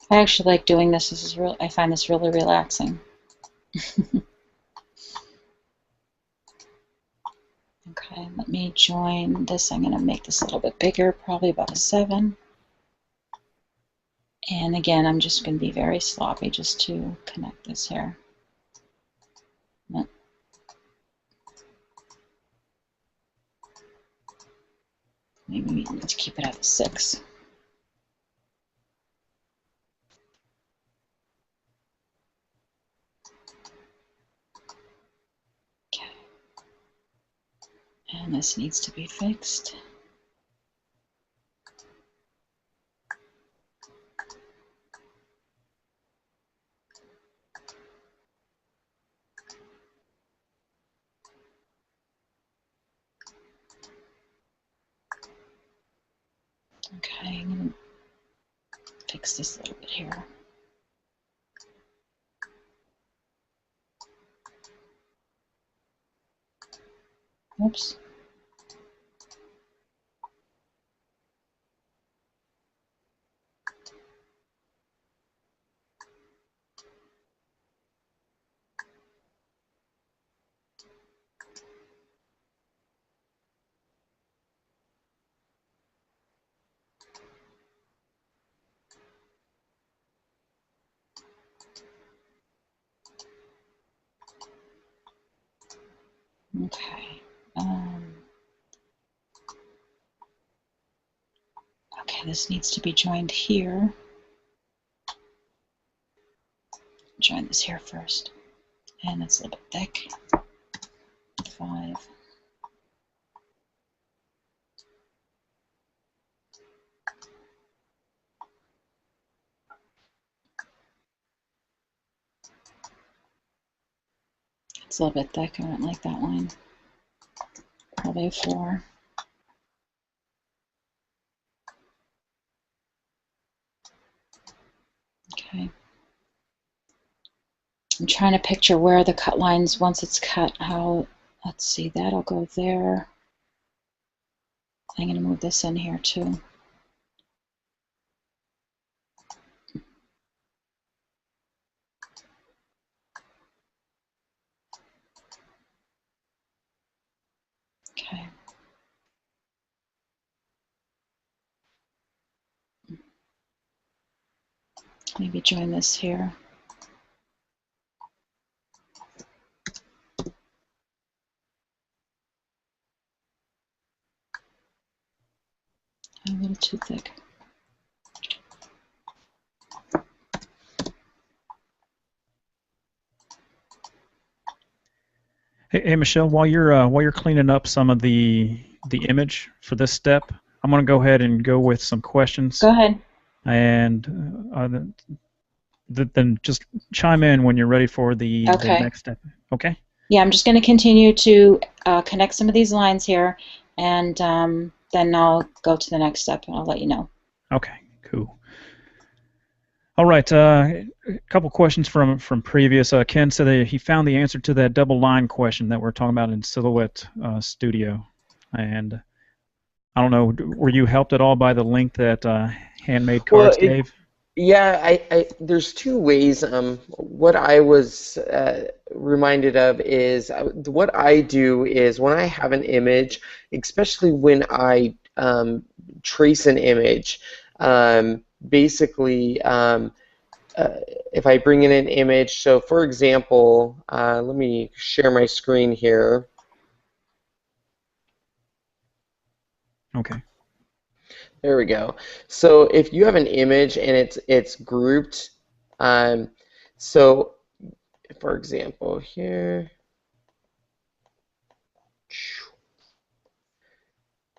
I actually like doing this. This is real. I find this really relaxing. Okay, let me join this. I'm going to make this a little bit bigger, probably about a 7. And again, I'm just going to be very sloppy just to connect this here. Maybe we need to keep it at a 6. Okay. And this needs to be fixed. Okay, I'm going to fix this a little bit here. Oops. Okay. Okay, this needs to be joined here. Join this here first. And it's a little bit thick. 5. It's a little bit thick. I don't like that line. Probably a 4. Okay. I'm trying to picture where the cut lines, once it's cut, how, let's see, that'll go there. I'm going to move this in here too. Okay. Maybe join this here. A little too thick. Hey, Michelle, while you're cleaning up some of the image for this step, I'm going to go ahead and go with some questions. Go ahead. And then just chime in when you're ready for the next step. Okay? Yeah, I'm just going to continue to connect some of these lines here, and then I'll go to the next step, and I'll let you know. Okay, cool. All right, a couple questions from previous. Ken said that he found the answer to that double line question that we're talking about in Silhouette Studio. And I don't know, were you helped at all by the link that Handmade Cards gave? Yeah, there's two ways. What I was reminded of is what I do is when I have an image, especially when I trace an image, basically, if I bring in an image, so for example, let me share my screen here. Okay. There we go. So if you have an image and it's grouped, so for example here,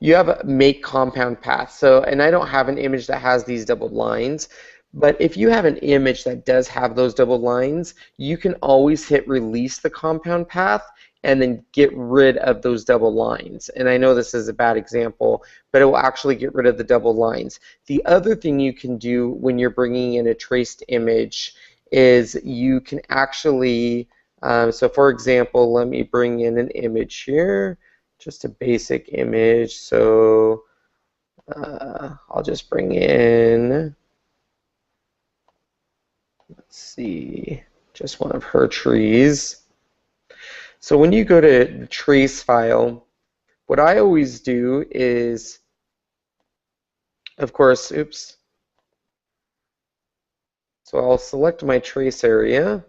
you have a make compound path. So, and I don't have an image that has these double lines, but if you have an image that does have those double lines, you can always hit release the compound path and then get rid of those double lines. And I know this is a bad example, but it will actually get rid of the double lines. The other thing you can do when you're bringing in a traced image is you can actually, so for example, let me bring in an image here, just a basic image. So I'll just bring in, let's see, just one of her trees. So when you go to the trace file, what I always do is, of course, oops. So I'll select my trace area,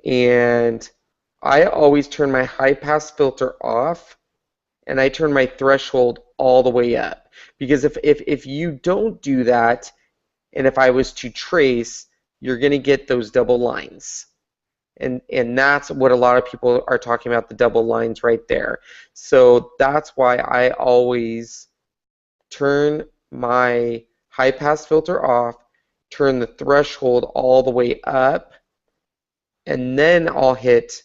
and I always turn my high pass filter off, and I turn my threshold all the way up. Because if you don't do that, and if I was to trace, you're going to get those double lines. And that's what a lot of people are talking about, the double lines right there. So that's why I always turn my high pass filter off, turn the threshold all the way up, and then I'll hit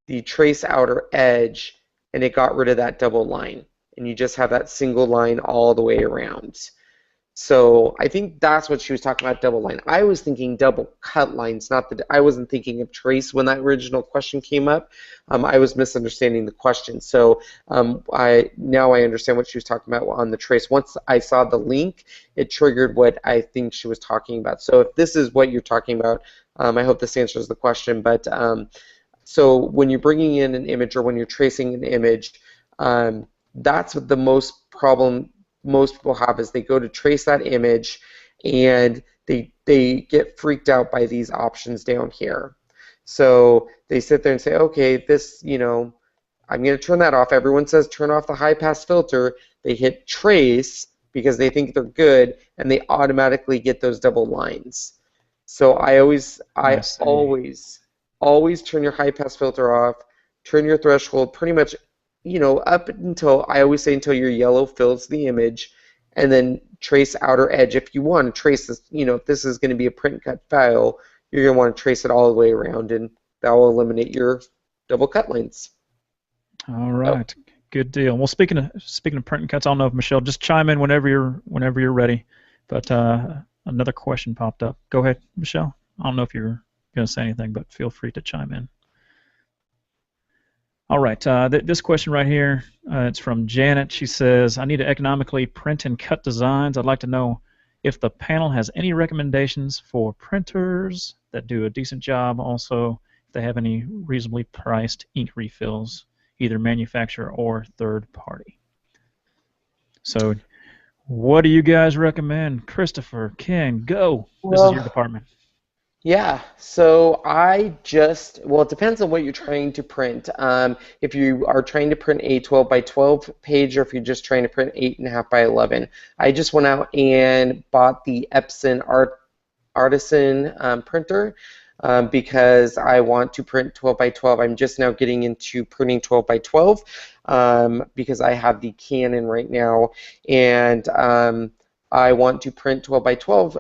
the trace outer edge, and it got rid of that double line. And you just have that single line all the way around. So I think that's what she was talking about, double line. I was thinking double cut lines, not that I wasn't thinking of trace when that original question came up. I was misunderstanding the question. So now I understand what she was talking about on the trace. Once I saw the link, it triggered what I think she was talking about. So if this is what you're talking about, I hope this answers the question. But so when you're bringing in an image or when you're tracing an image, that's what the most problem most people have is they go to trace that image and they get freaked out by these options down here. So they sit there and say, okay, this, I'm going to turn that off. Everyone says turn off the high pass filter. They hit trace because they think they're good, and they automatically get those double lines. So I always turn your high pass filter off, turn your threshold pretty much up until, I always say until your yellow fills the image, and then trace outer edge. If you want to trace this, if this is going to be a print cut file, you're going to want to trace it all the way around, and that will eliminate your double cut lines. All right, good deal. Well, speaking of print and cuts, I don't know if Michelle, just chime in whenever you're ready. But another question popped up. Go ahead, Michelle. I don't know if you're going to say anything, but feel free to chime in. All right, this question right here, it's from Janet. She says, I need to economically print and cut designs. I'd like to know if the panel has any recommendations for printers that do a decent job. Also, if they have any reasonably priced ink refills, either manufacturer or third party. So what do you guys recommend? Christopher, Ken, go. This is your department. Yeah, so it depends on what you're trying to print. If you are trying to print a 12 by 12 page, or if you're just trying to print 8.5 by 11. I just went out and bought the Epson Artisan printer because I want to print 12 by 12. I'm just now getting into printing 12 by 12 because I have the Canon right now, and I want to print 12 by 12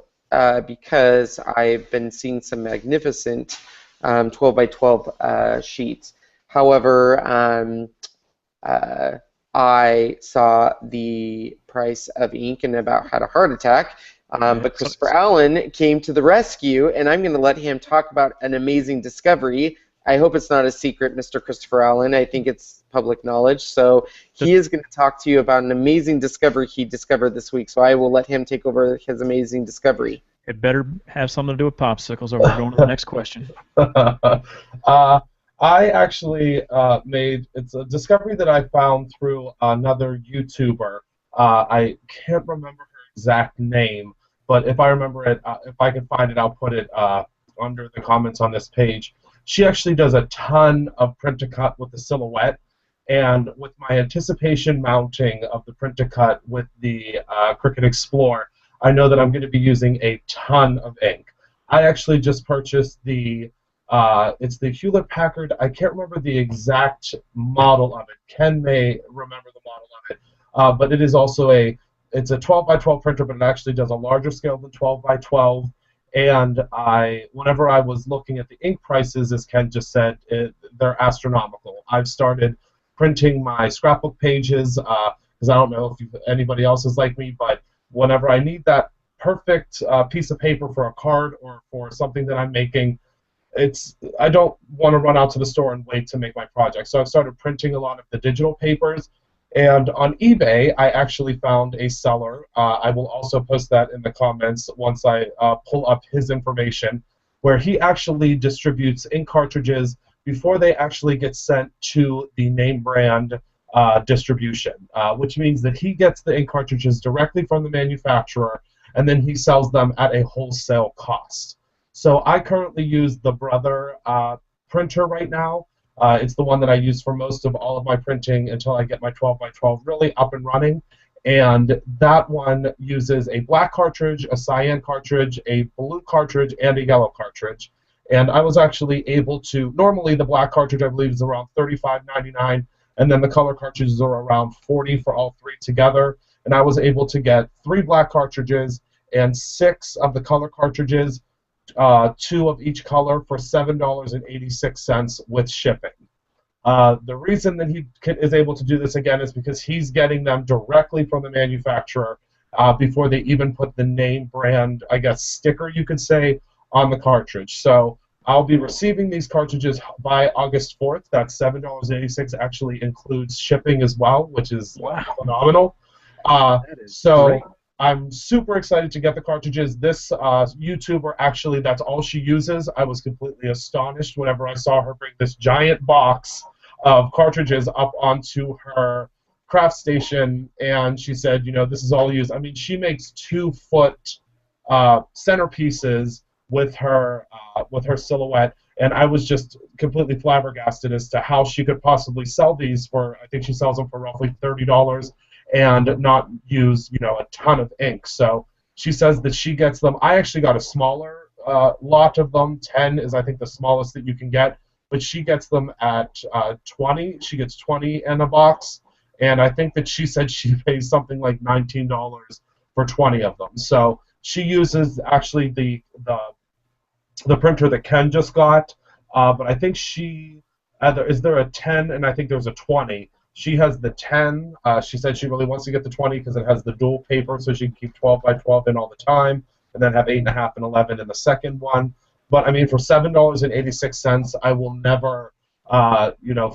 because I've been seeing some magnificent 12 by 12 sheets. However, I saw the price of ink and about had a heart attack. But Christopher Allen came to the rescue, and I'm going to let him talk about an amazing discovery. I hope it's not a secret, Mr. Christopher Allen. I think it's public knowledge. So he is going to talk to you about an amazing discovery he discovered this week. So I will let him take over his amazing discovery. It better have something to do with popsicles, or we're going to the next question. I actually it's a discovery that I found through another YouTuber. I can't remember her exact name, but if I remember it, if I can find it, I'll put it under the comments on this page. She actually does a ton of print-to-cut with the Silhouette, and with my anticipation mounting of the print-to-cut with the Cricut Explorer, I know that I'm going to be using a ton of ink. I actually just purchased the it's the Hewlett Packard. I can't remember the exact model of it. Ken may remember the model of it, but it is also it's a 12 by 12 printer, but it actually does a larger scale than 12 by 12. And whenever I was looking at the ink prices, as Ken just said, they're astronomical. I've started printing my scrapbook pages because I don't know if anybody else is like me, but whenever I need that perfect piece of paper for a card or for something that I'm making, I don't want to run out to the store and wait to make my project. So I've started printing a lot of the digital papers. And on eBay, I actually found a seller. I will also post that in the comments once I pull up his information, where he actually distributes ink cartridges before they actually get sent to the name brand distribution, which means that he gets the ink cartridges directly from the manufacturer, and then he sells them at a wholesale cost. So I currently use the Brother printer right now. It's the one that I use for most of all of my printing until I get my 12 by 12 really up and running. And that one uses a black cartridge, a cyan cartridge, a blue cartridge, and a yellow cartridge. And I was actually able to, normally the black cartridge I believe is around $35.99, and then the color cartridges are around $40 for all three together. And I was able to get 3 black cartridges and 6 of the color cartridges, 2 of each color for $7.86 with shipping. The reason that he is able to do this again is because he's getting them directly from the manufacturer before they even put the name brand, I guess, sticker, you could say, on the cartridge. So I'll be receiving these cartridges by August 4th. That $7.86 actually includes shipping as well, which is phenomenal. That is so great. I'm super excited to get the cartridges. This YouTuber, actually, that's all she uses. I was completely astonished whenever I saw her bring this giant box of cartridges up onto her craft station, and she said, you know, this is all used. I mean, she makes 2-foot centerpieces with her Silhouette, and I was just completely flabbergasted as to how she could possibly sell these for, I think she sells them for roughly $30, and not use, you know, a ton of ink. So she says that she gets them. I actually got a smaller lot of them. 10 is, I think, the smallest that you can get, but she gets them at 20. She gets 20 in a box, and I think that she said she pays something like $19 for 20 of them. So she uses actually the printer that Ken just got, but I think is there a 10 and I think there's a 20. She has the 10. She said she really wants to get the 20 because it has the dual paper, so she can keep 12 by 12 in all the time, and then have 8.5 and 11 in the second one. But I mean, for $7.86, I will never,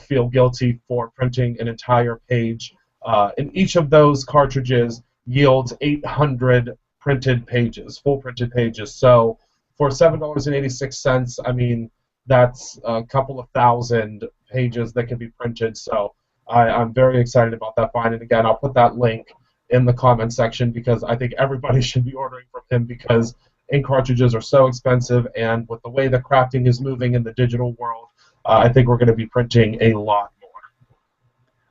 feel guilty for printing an entire page. And each of those cartridges yields 800 printed pages, full printed pages. So for $7.86, I mean, that's a couple of thousand pages that can be printed. So I'm very excited about that find, and again, I'll put that link in the comment section because I think everybody should be ordering from him because ink cartridges are so expensive, and with the way that crafting is moving in the digital world, I think we're going to be printing a lot more.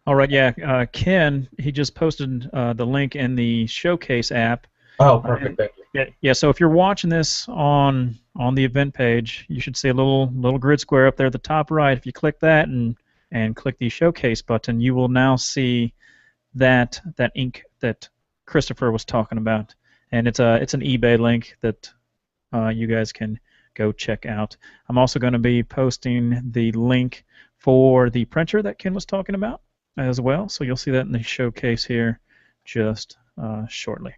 All right, yeah, Ken, he just posted the link in the Showcase app. Oh, perfect, thank you. Yeah, so if you're watching this on the event page, you should see a little grid square up there at the top right. If you click that and click the Showcase button, you will now see that ink that Christopher was talking about, and it's an eBay link that you guys can go check out. I'm also going to be posting the link for the printer that Ken was talking about as well, so you'll see that in the Showcase here just shortly.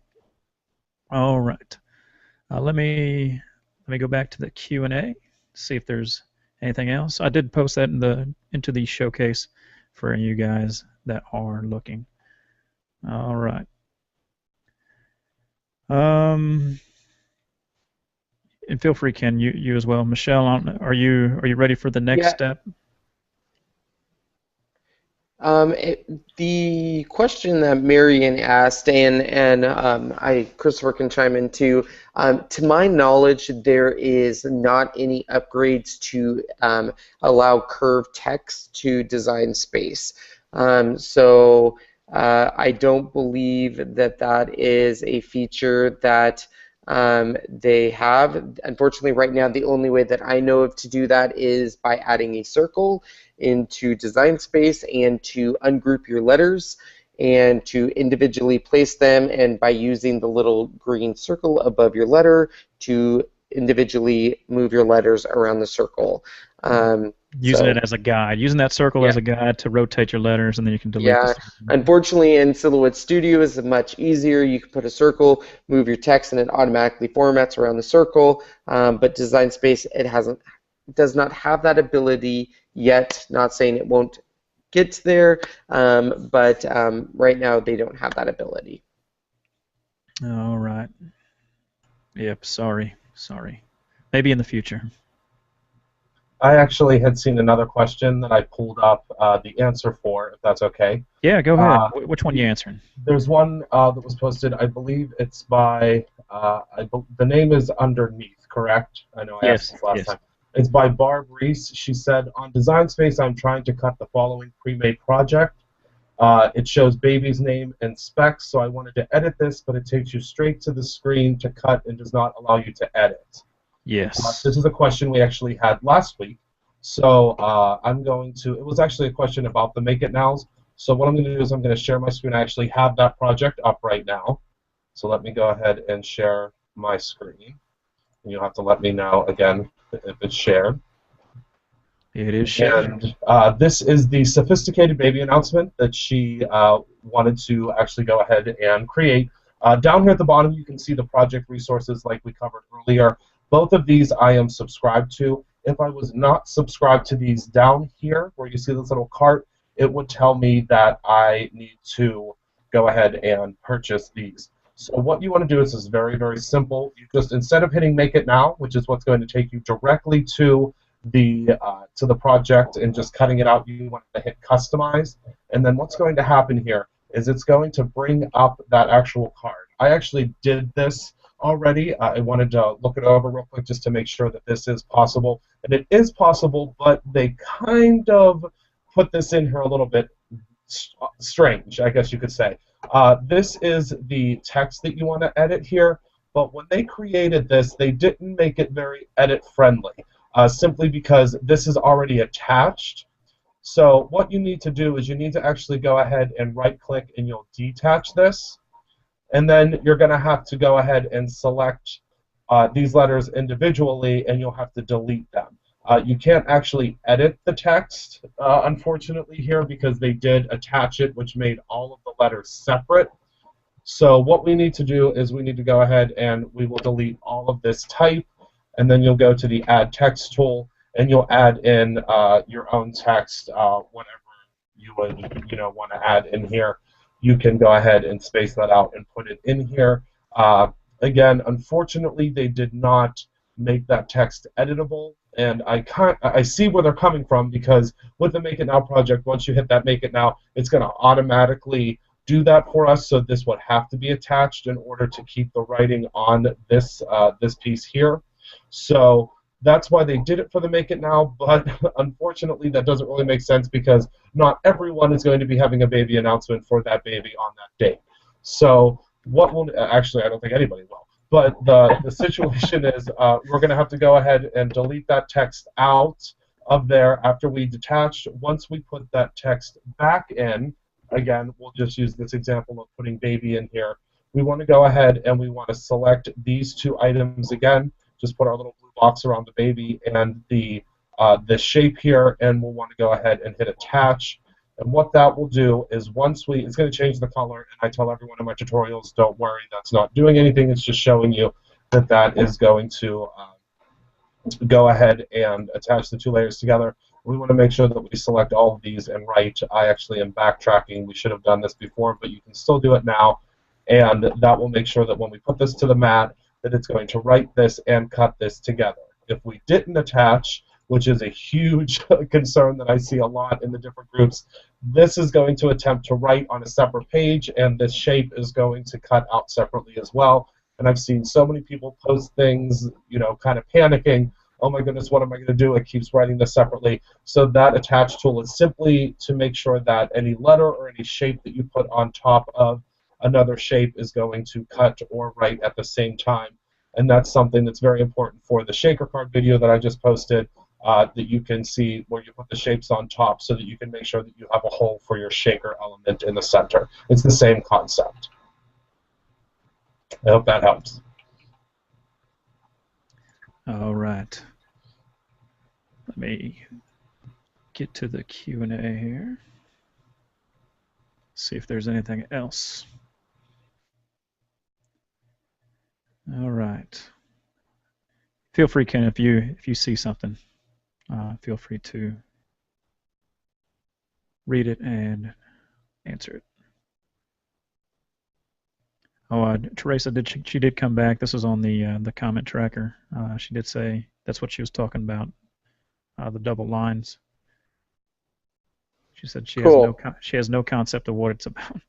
All right, let me go back to the Q&A, see if there's anything else. I did post that into the Showcase for you guys that are looking. All right. and feel free, Ken, you as well. Michelle, are you ready for the next step? The question that Marion asked, and Christopher can chime in too. To my knowledge, there is not any upgrades to allow curved text to Design Space. So I don't believe that is a feature that they have. Unfortunately, right now, the only way that I know of to do that is by adding a circle into Design Space and to ungroup your letters and to individually place them, and by using the little green circle above your letter to individually move your letters around the circle. Using it as a guide, using that circle as a guide to rotate your letters, and then you can delete the circle. Unfortunately, in Silhouette Studio is much easier. You can put a circle, move your text, and it automatically formats around the circle. But Design Space, does not have that ability yet. Not saying it won't get there, but right now they don't have that ability. All right. Yep. Sorry. Maybe in the future. I actually had seen another question that I pulled up the answer for, if that's okay. Yeah, go ahead. Which one are you answering? There's one that was posted, I believe it's by, the name is underneath, correct? I know I asked this last time. It's by Barb Reese. She said, on Design Space, I'm trying to cut the following pre-made project. It shows baby's name and specs, so I wanted to edit this, but it takes you straight to the screen to cut and does not allow you to edit. Yes. This is a question we actually had last week. So I'm going to, it was actually a question about the Make It Nows. So what I'm going to do is I'm going to share my screen. I actually have that project up right now. So let me go ahead and share my screen. And you'll have to let me know, again, if it's shared. It is shared. And this is the sophisticated baby announcement that she wanted to actually go ahead and create. Down here at the bottom, you can see the project resources like we covered earlier. Both of these I am subscribed to. If I was not subscribed to these down here, where you see this little cart, it would tell me that I need to go ahead and purchase these. So what you want to do is very, very simple. You just, instead of hitting Make It Now, which is what's going to take you directly to the project and just cutting it out, you want to hit Customize. And then what's going to happen here is it's going to bring up that actual card. I actually did this already. I wanted to look it over real quick just to make sure that this is possible. And it is possible, but they kind of put this in here a little bit strange, I guess you could say. This is the text that you want to edit here, but when they created this, they didn't make it very edit-friendly, simply because this is already attached. So what you need to do is you need to actually go ahead and right-click, and you'll detach this. And then you're going to have to go ahead and select these letters individually, and you'll have to delete them. You can't actually edit the text, unfortunately, here, because they did attach it, which made all of the letters separate. So what we need to do is we need to go ahead and we will delete all of this type, and then you'll go to the Add Text tool, and you'll add in your own text, whatever you would want to add in here. You can go ahead and space that out and put it in here. Again, unfortunately, they did not make that text editable, and I see where they're coming from, because with the Make It Now project, once you hit that Make It Now, it's going to automatically do that for us, so this would have to be attached in order to keep the writing on this piece here. So that's why they did it for the Make It Now, but unfortunately that doesn't really make sense, because not everyone is going to be having a baby announcement for that baby on that date. So what will, actually I don't think anybody will, but the situation is we're going to have to go ahead and delete that text out of there after we detach. Once we put that text back in, again, we'll just use this example of putting baby in here. We want to go ahead and we want to select these two items again. Just put our little blue box around the baby and the shape here, and we'll want to go ahead and hit attach. And what that will do is it's going to change the color, and I tell everyone in my tutorials, don't worry, that's not doing anything, it's just showing you that that is going to go ahead and attach the two layers together. We want to make sure that we select all of these and write. I actually am backtracking. We should have done this before, but you can still do it now, and that will make sure that when we put this to the mat, that it's going to write this and cut this together. If we didn't attach, which is a huge concern that I see a lot in the different groups, this is going to attempt to write on a separate page, and this shape is going to cut out separately as well. And I've seen so many people post things, you know, kind of panicking, oh my goodness, what am I going to do? It keeps writing this separately. So that attach tool is simply to make sure that any letter or any shape that you put on top of another shape is going to cut or write at the same time. And that's something that's very important for the shaker card video that I just posted, that you can see where you put the shapes on top so that you can make sure that you have a hole for your shaker element in the center. It's the same concept. I hope that helps. All right. Let me get to the Q&A here. See if there's anything else. All right. Feel free, Ken, if you see something, feel free to read it and answer it. Oh, Teresa she did come back. This is on the comment tracker. She did say that's what she was talking about, the double lines. She said she has no concept of what it's about.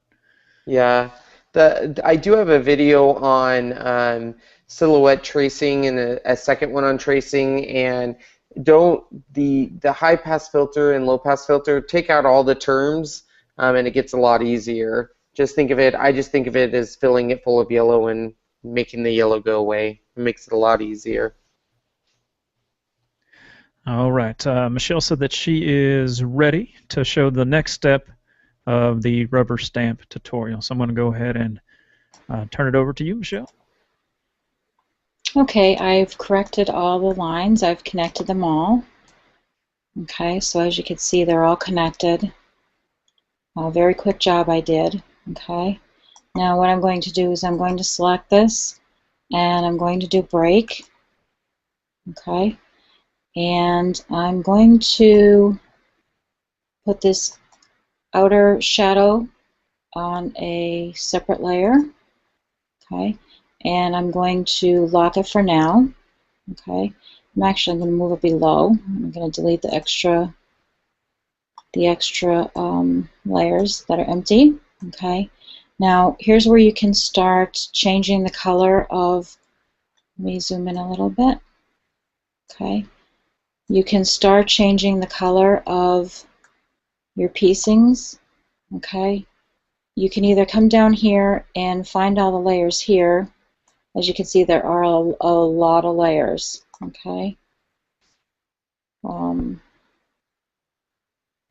Yeah, I do have a video on silhouette tracing and a second one on tracing, and the high pass filter and low pass filter, take out all the terms, and it gets a lot easier. Just think of it, I just think of it as filling it full of yellow and making the yellow go away. It makes it a lot easier. All right. Michelle said that she is ready to show the next step of the rubber stamp tutorial. So I'm going to go ahead and turn it over to you, Michelle. Okay, I've corrected all the lines. I've connected them all. Okay, so as you can see, they're all connected. A very quick job I did. Okay, now what I'm going to do is I'm going to select this, and I'm going to do break. Okay, and I'm going to put this outer shadow on a separate layer. Okay, and I'm going to lock it for now. Okay, I'm actually going to move it below. I'm going to delete the extra layers that are empty. Okay, now here's where you can start changing the color of, let me zoom in a little bit. Okay, you can start changing the color of your piecings. Okay, you can either come down here and find all the layers here. As you can see, there are a lot of layers. Okay,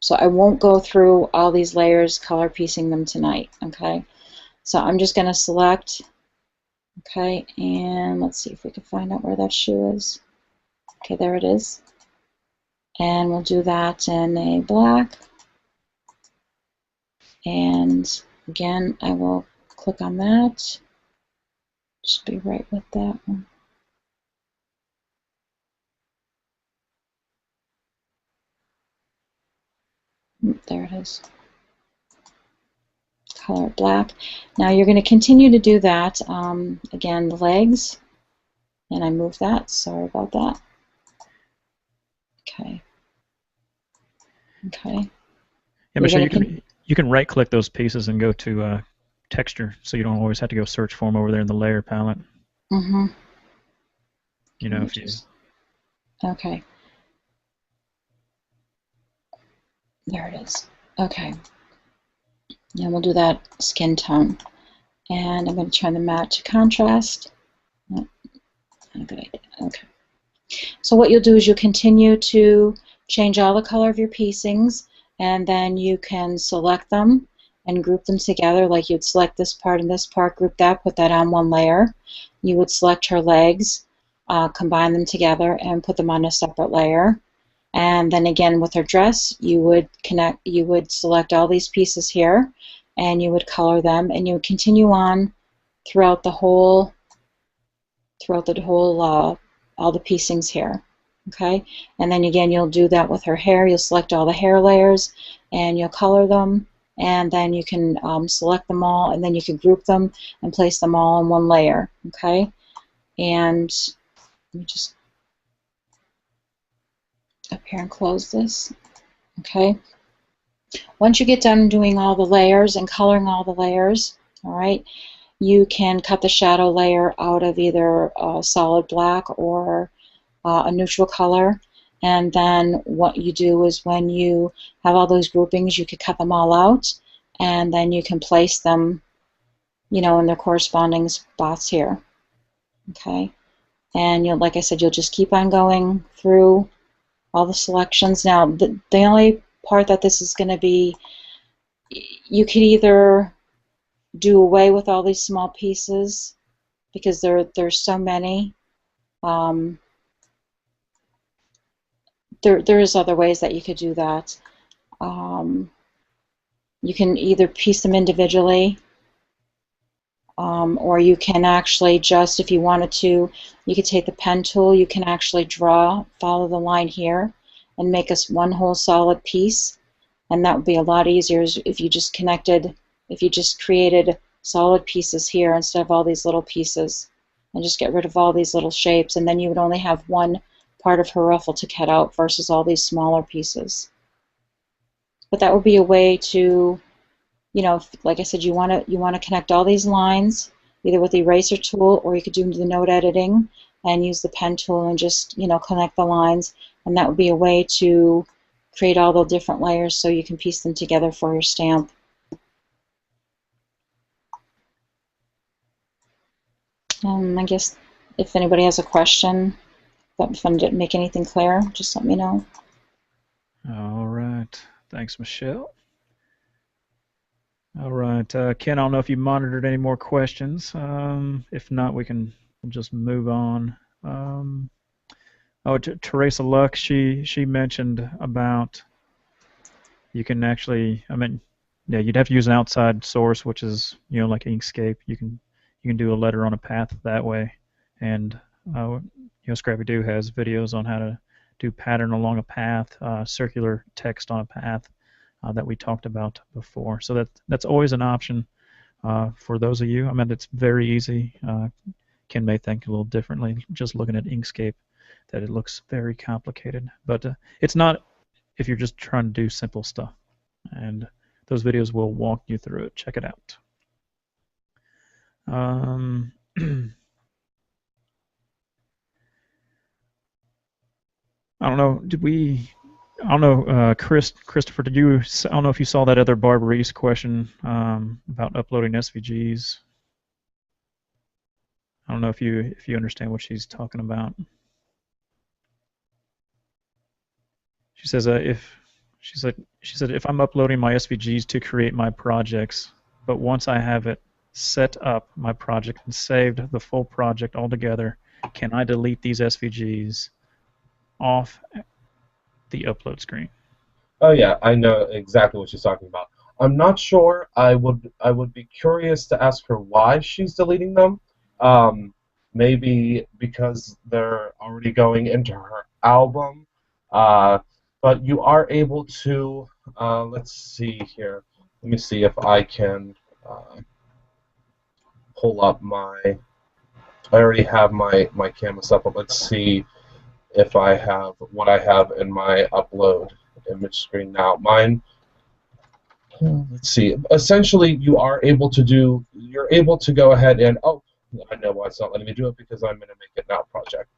so I won't go through all these layers color piecing them tonight. Okay, so I'm just going to select. Okay, and let's see if we can find out where that shoe is. Okay, there it is. And we'll do that in a black. And again, I will click on that. Just be right with that one. There it is. Color black. Now you're going to continue to do that. Again, the legs. And I moved that. Sorry about that. Okay. Okay. Yeah, Michelle, you can right-click those pieces and go to texture, so you don't always have to go search for them over there in the layer palette. Mm-hmm. You know, if you. Okay. There it is. Okay. And we'll do that skin tone. And I'm going to turn the matte to contrast. Oh, not a good idea. Okay. So what you'll do is you'll continue to change all the color of your piecings, and then you can select them and group them together. Like you'd select this part and this part, group that, put that on one layer. You would select her legs, combine them together, and put them on a separate layer. And then again with her dress, you would select all these pieces here, and you would color them, and you would continue on throughout the whole, all the piecings here. Okay, and then again you'll do that with her hair. You'll select all the hair layers, and you'll color them, and then you can select them all, and then you can group them and place them all in one layer. Okay, And let me just up here and close this. Okay. Once you get done doing all the layers and coloring all the layers, all right, you can cut the shadow layer out of either a solid black or a neutral color. And then what you do is when you have all those groupings, you can cut them all out, and then you can place them, you know, in their corresponding spots here. Okay. And you'll, like I said, you'll just keep on going through all the selections. Now, the only part that this is going to be, you could either do away with all these small pieces because there's so many. There's other ways that you could do that. You can either piece them individually, or you can actually just, if you wanted to, you could take the pen tool, you can actually follow the line here, and make us one whole solid piece. And that would be a lot easier if you just created solid pieces here instead of all these little pieces, and just get rid of all these little shapes, and then you would only have one part of her ruffle to cut out versus all these smaller pieces. But that would be a way to, you know, like I said, you want to connect all these lines either with the eraser tool, or you could do the note editing and use the pen tool and just, you know, connect the lines, and that would be a way to create all the different layers so you can piece them together for your stamp. I guess if anybody has a question, if I didn't make anything clear, just let me know. All right. Thanks, Michelle. All right, Ken, I don't know if you monitored any more questions. If not, we'll just move on. Teresa Luck, she mentioned about you can actually, I mean, yeah, you'd have to use an outside source, which is, you know, like Inkscape. You can do a letter on a path that way, and you know, ScrappyDew has videos on how to do pattern along a path, circular text on a path. That we talked about before. So that's always an option for those of you. I mean, it's very easy. Ken may think a little differently just looking at Inkscape, that it looks very complicated. But it's not if you're just trying to do simple stuff. And those videos will walk you through it. Check it out. I don't know, I don't know, Christopher, I don't know if you saw that other Barb Reese question about uploading SVGs. I don't know if you understand what she's talking about. She says she said if I'm uploading my SVGs to create my projects, but once I have it set up my project and saved the full project altogether, can I delete these SVGs off the upload screen? Oh yeah, I know exactly what she's talking about. I'm not sure. I would be curious to ask her why she's deleting them. Maybe because they're already going into her album. But you are able to. Let's see here. Let me see if I can pull up my. I already have my canvas up, but let's see if I have what I have in my upload image screen now. Mine, let's see. Essentially, you're able to go ahead and, oh, I know why it's not letting me do it, because I'm in a Make It Now project.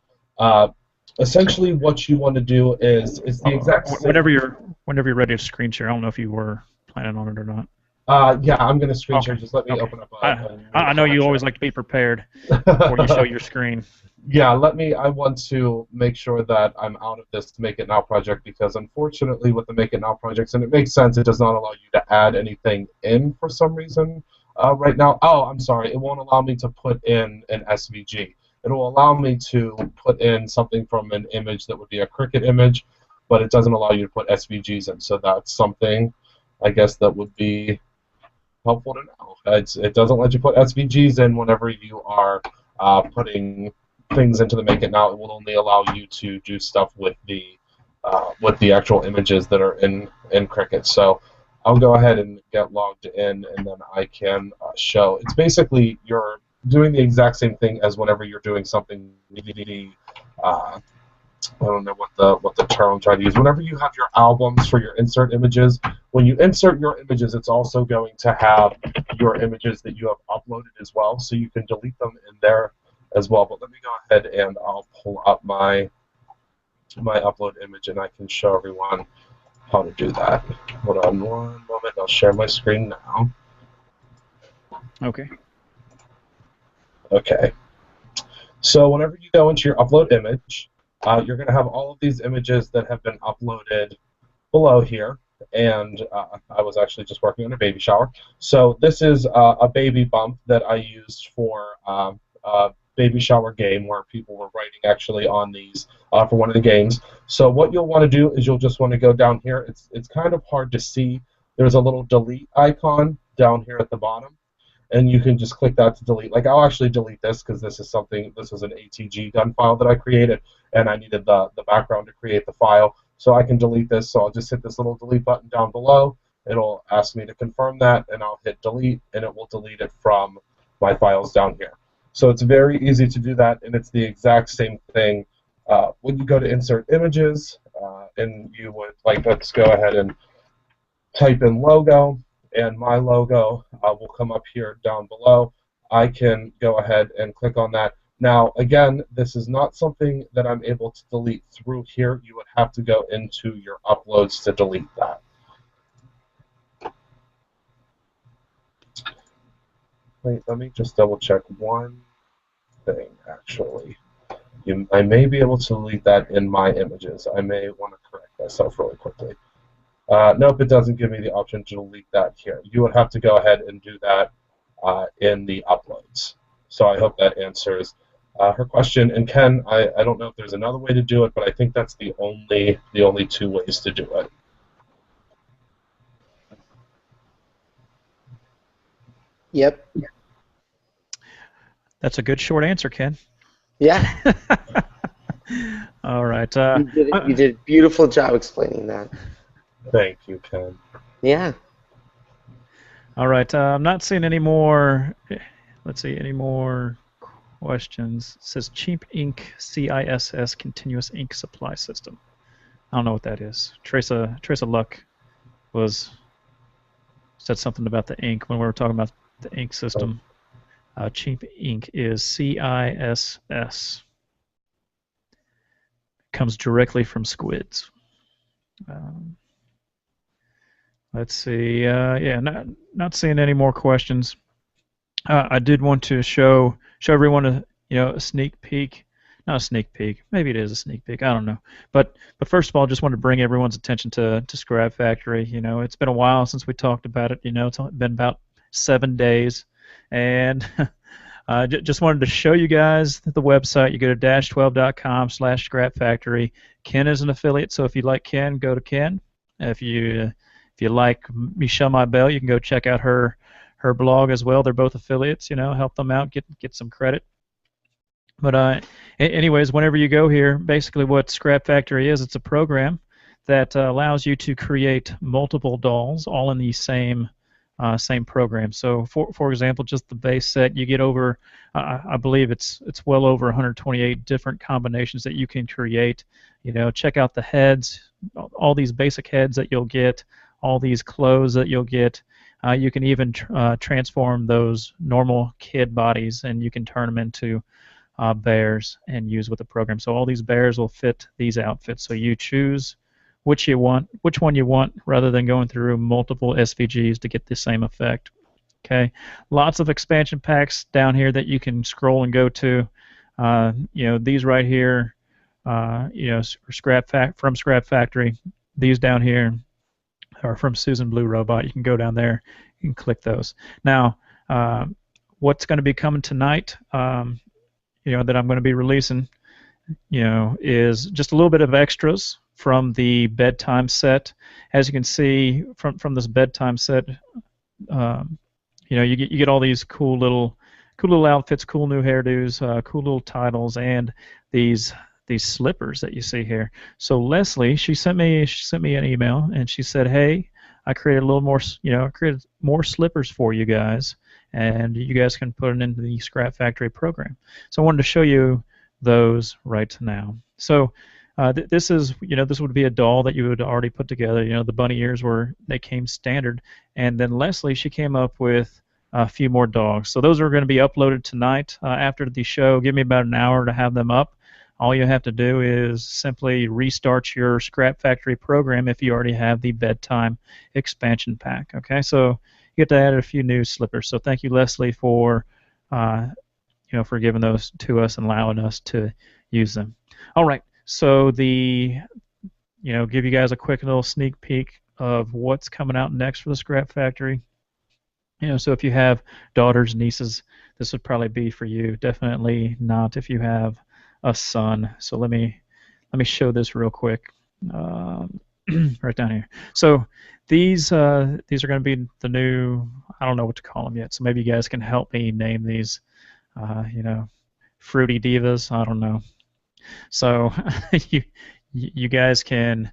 Essentially, what you want to do is the exact same. Whenever you're ready to screen share, I don't know if you were planning on it or not. Yeah, I'm going to screen share. Just let me open up. I know you always like to be prepared before you show your screen. Yeah, I want to make sure that I'm out of this Make It Now project, because unfortunately with the Make It Now projects, and it makes sense, it does not allow you to add anything in for some reason right now. Oh, I'm sorry, it won't allow me to put in an SVG. It will allow me to put in something from an image that would be a Cricut image, but it doesn't allow you to put SVGs in, so that's something, I guess, that would be helpful to know. It doesn't let you put SVGs in whenever you are putting things into the Make It Now. It will only allow you to do stuff with the actual images that are in Cricut. So I'll go ahead and get logged in, and then I can show. It's basically doing the exact same thing as whenever you're doing something. I don't know what the term I'm trying to use. Whenever you have your albums for your insert images, when you insert your images, it's also going to have your images that you have uploaded as well, so you can delete them in there as well. But let me go ahead and I'll pull up my upload image, and I can show everyone how to do that. Hold on one moment. I'll share my screen now. Okay. Okay. So whenever you go into your upload image, you're going to have all of these images that have been uploaded below here. And I was actually just working on a baby shower. So this is a baby bump that I used for a baby shower game where people were writing actually on these for one of the games. So what you'll want to do is you'll just want to go down here. It's kind of hard to see. There's a little delete icon down here at the bottom, and you can just click that to delete. Like, I'll actually delete this because this is an ATG gun file that I created, and I needed the background to create the file. So I can delete this, so I'll just hit this little delete button down below. It'll ask me to confirm that, and I'll hit delete, and it will delete it from my files down here. So it's very easy to do that, and it's the exact same thing when you go to insert images, and you would, like, let's go ahead and type in logo, and my logo will come up here down below. I can go ahead and click on that. Now, again, this is not something that I'm able to delete through here. You would have to go into your uploads to delete that. Wait, let me just double check one thing, actually. I may be able to delete that in my images. I may want to correct myself really quickly. Nope, it doesn't give me the option to delete that here. You would have to go ahead and do that in the uploads. So I hope that answers her question. And Ken, I don't know if there's another way to do it, but I think that's the only two ways to do it. Yep. That's a good short answer, Ken. Yeah. All right. You did a beautiful job explaining that. Thank you, Ken. Yeah. All right. I'm not seeing any more. Let's see, any more questions. It says cheap ink CISS continuous ink supply system. I don't know what that is. Trace of Luck said something about the ink when we were talking about the ink system. Cheap ink is CISS. Comes directly from squids. Let's see. Yeah, not seeing any more questions. I did want to show everyone a sneak peek. Not a sneak peek. Maybe it is a sneak peek. I don't know. But first of all, I just wanted to bring everyone's attention to Scrap Factory. It's been a while since we talked about it. It's been about 7 days, and just wanted to show you guys the website. You go to -12.com/scrapfactory. Ken is an affiliate, so if you like Ken, go to Ken. If you like Michelle Mybell, you can go check out her blog as well. They're both affiliates. Help them out, get some credit. But anyways, whenever you go here, basically what Scrap Factory is, it's a program that allows you to create multiple dolls all in the same program. So for example, just the base set, you get over, I believe it's well over 128 different combinations that you can create. Check out the heads, all these basic heads that you'll get, all these clothes that you'll get. You can even transform those normal kid bodies, and you can turn them into bears and use with the program. So all these bears will fit these outfits. So you choose which one you want, rather than going through multiple SVGs to get the same effect. Okay, lots of expansion packs down here that you can scroll and go to. These right here, from Scrap Factory. These down here are from Susan Blue Robot. You can go down there and click those. Now, what's going to be coming tonight? That I'm going to be releasing, is just a little bit of extras from the bedtime set. As you can see from this bedtime set, you get all these cool little outfits, cool new hairdos, cool little titles, and these slippers that you see here. So Leslie, she sent me an email, and she said, "Hey, I created a little more, created more slippers for you guys, and you guys can put it into the Scrap Factory program. So I wanted to show you those right now. So this is, this would be a doll that you would already put together. The bunny ears they came standard, and then Leslie, she came up with a few more dogs. So those are going to be uploaded tonight after the show. Give me about an hour to have them up. All you have to do is simply restart your Scrap Factory program if you already have the bedtime expansion pack. Okay, so you get to add a few new slippers. So thank you, Leslie, for for giving those to us and allowing us to use them. All right, so give you guys a quick little sneak peek of what's coming out next for the Scrap Factory. So if you have daughters, nieces, this would probably be for you. Definitely not if you have a son. So let me show this real quick. Right down here. So these are going to be the new, I don't know what to call them yet, so maybe you guys can help me name these, fruity divas, I don't know. So you guys can,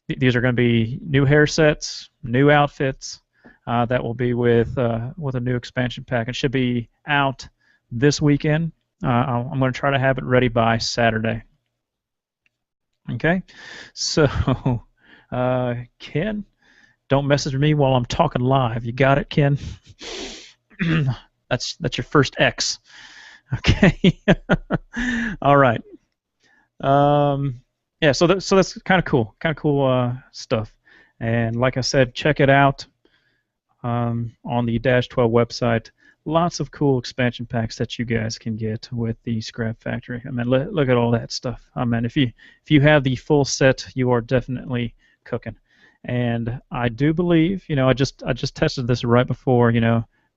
these are going to be new hair sets, new outfits, that will be with a new expansion pack. It should be out this weekend. I'm going to try to have it ready by Saturday. Okay, so Ken, don't message me while I'm talking live. You got it, Ken? That's your first X. Okay. All right. Yeah. So that's kind of cool. Stuff. And like I said, check it out on the Dash 12 website. Lots of cool expansion packs that you guys can get with the Scrap Factory. I mean, look at all that stuff. I mean, if you have the full set, you are definitely cooking. And I do believe, I just tested this right before,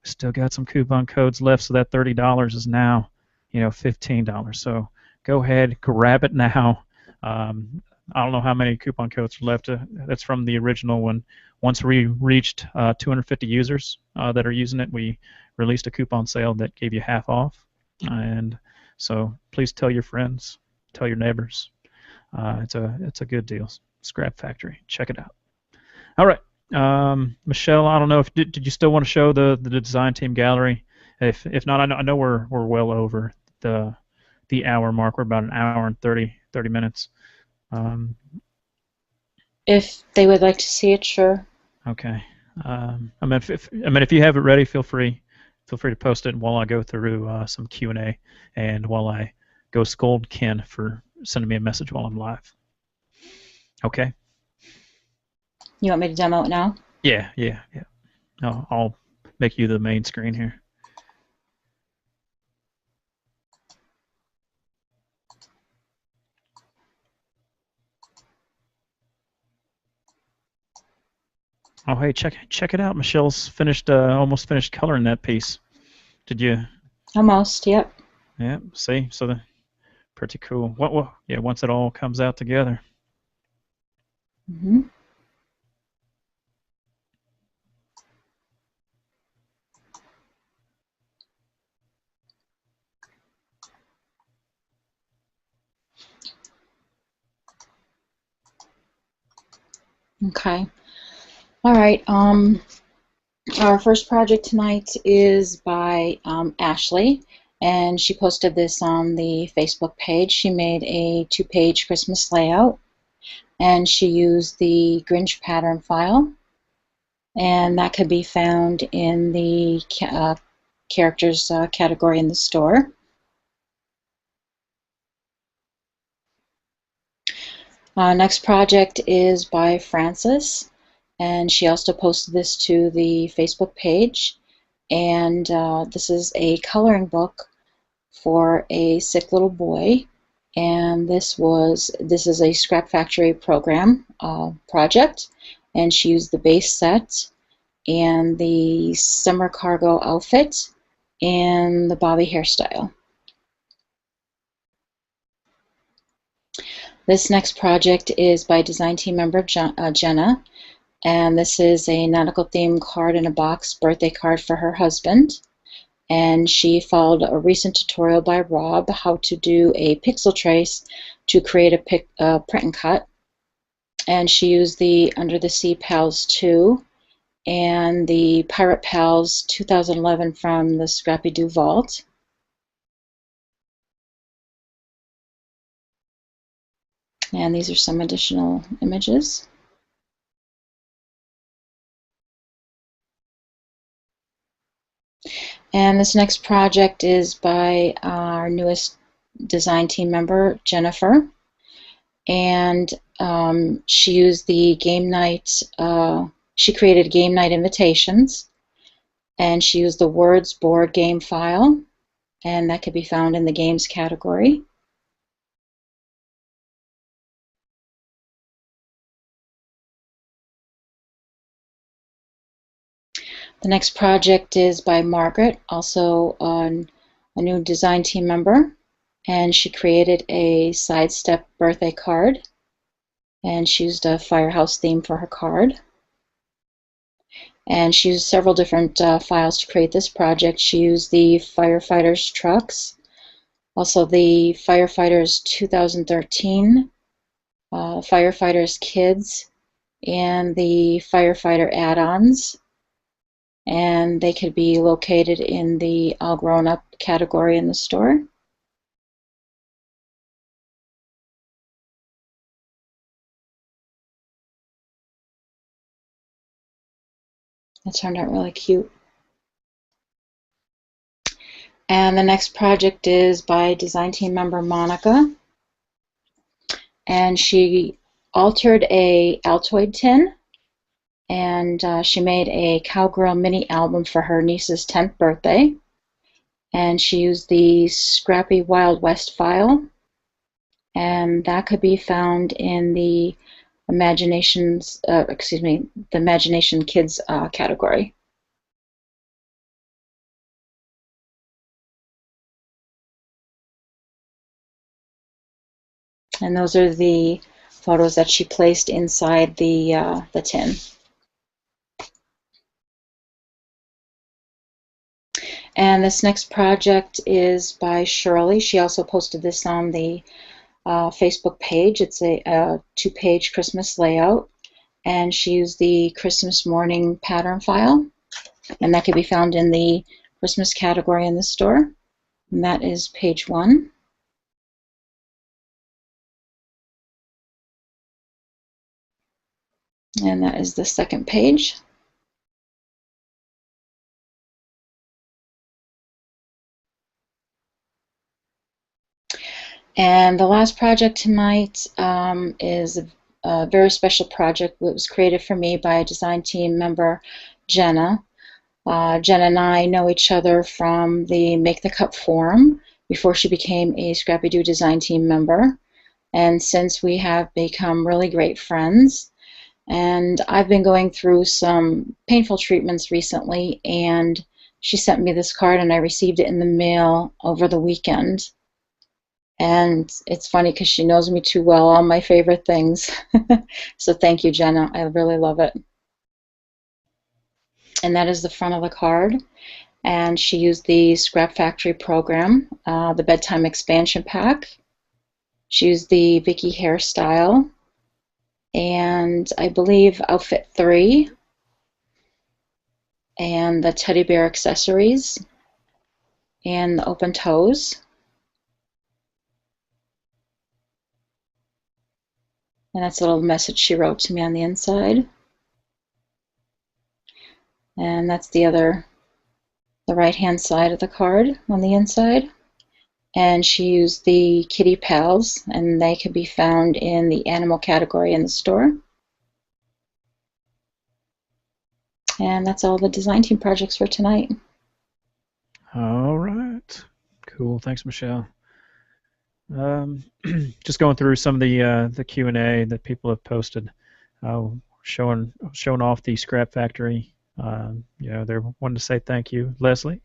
still got some coupon codes left, so that $30 is now, $15. So go ahead, grab it now. I don't know how many coupon codes are left. That's from the original one. Once we reached 250 users that are using it, we released a coupon sale that gave you half off. And so please tell your friends, tell your neighbors. It's a good deal. Scrap Factory. Check it out. All right. Michelle, I don't know if did you still want to show the design team gallery? If not, I know we're well over the hour mark. We're about an hour and 30 minutes. If they would like to see it, sure. Okay. If you have it ready, feel free to post it while I go through some Q&A and while I go scold Ken for sending me a message while I'm live. Okay. You want me to demo it now? Yeah. No, I'll make you the main screen here. Oh, hey, check it out. Michelle's almost finished coloring that piece. Did you? Almost, yep. Yeah, see? So pretty cool. Yeah, once it all comes out together. Mm-hmm. Okay. All right. Our first project tonight is by Ashley, and she posted this on the Facebook page. She made a 2-page Christmas layout, and she used the Grinch pattern file, and that could be found in the characters category in the store. Next project is by Frances, and she also posted this to the Facebook page. And this is a coloring book for a sick little boy, and this is a Scrap Factory program project, and she used the base set and the summer cargo outfit and the bobby hairstyle. This next project is by design team member Jenna, and this is a nautical theme card in a box birthday card for her husband. And she followed a recent tutorial by Rob how to do a pixel trace to create a print and cut. And she used the Under the Sea Pals 2 and the Pirate Pals 2011 from the ScrappyDew Vault. And these are some additional images. And this next project is by our newest design team member, Jennifer. And she used the game night, she created game night invitations, and she used the Words board game file, and that could be found in the games category. The next project is by Margaret, also a new design team member, and she created a sidestep birthday card, and she used a firehouse theme for her card. And she used several different files to create this project. She used the firefighters trucks, also the firefighters 2013, firefighters kids, and the firefighter add-ons. And they could be located in the All Grown Up category in the store. It turned out really cute. And the next project is by design team member Monica. And she altered a Altoid tin, and she made a Cowgirl mini album for her niece's 10th birthday. And she used the Scrappy Wild West file, and that could be found in the Imagination Kids category. And those are the photos that she placed inside the tin. And this next project is by Shirley. She also posted this on the Facebook page. It's a two-page Christmas layout, and she used the Christmas morning pattern file, and that can be found in the Christmas category in the store, and that is page 1. And that is the second page. And the last project tonight is a very special project that was created for me by a design team member, Jenna. Jenna and I know each other from the Make the Cut forum before she became a ScrappyDew design team member. And since we have become really great friends, and I've been going through some painful treatments recently, and she sent me this card and I received it in the mail over the weekend. And it's funny because she knows me too well, all my favorite things. So thank you, Jenna. I really love it. And that is the front of the card. And she used the Scrap Factory program, the Bedtime Expansion Pack. She used the Vicki hairstyle, and I believe Outfit 3, and the teddy bear accessories, and the open toes. And that's a little message she wrote to me on the inside. And that's the right-hand side of the card on the inside. And she used the Kitty Pals, and they can be found in the animal category in the store. And that's all the design team projects for tonight. All right. Cool. Thanks, Michelle. Just going through some of the Q&A that people have posted, showing off the Scrap Factory. They wanted to say thank you, Leslie,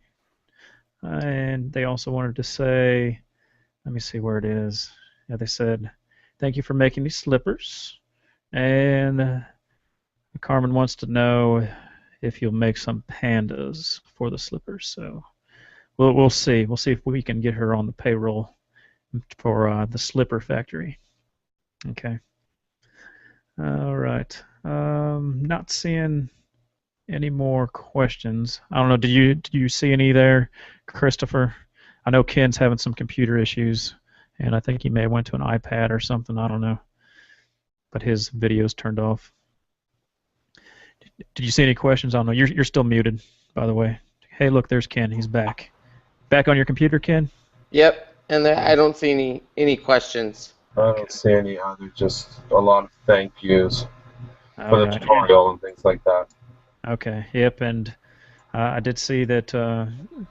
and they also wanted to say, let me see where it is. Yeah, they said thank you for making these slippers, and Carmen wants to know if you'll make some pandas for the slippers. So we'll see. We'll see if we can get her on the payroll for the slipper factory. Okay. All right. Not seeing any more questions. I don't know. Do you see any there, Christopher? I know Ken's having some computer issues, and I think he may have went to an iPad or something. I don't know, but his video's turned off. Did you see any questions? I don't know. You're still muted, by the way. Hey, look, there's Ken. He's back. Back on your computer, Ken? Yep, and I don't see any questions. I don't see any other, just a lot of thank yous for the tutorial and things like that. Okay, yep, and I did see that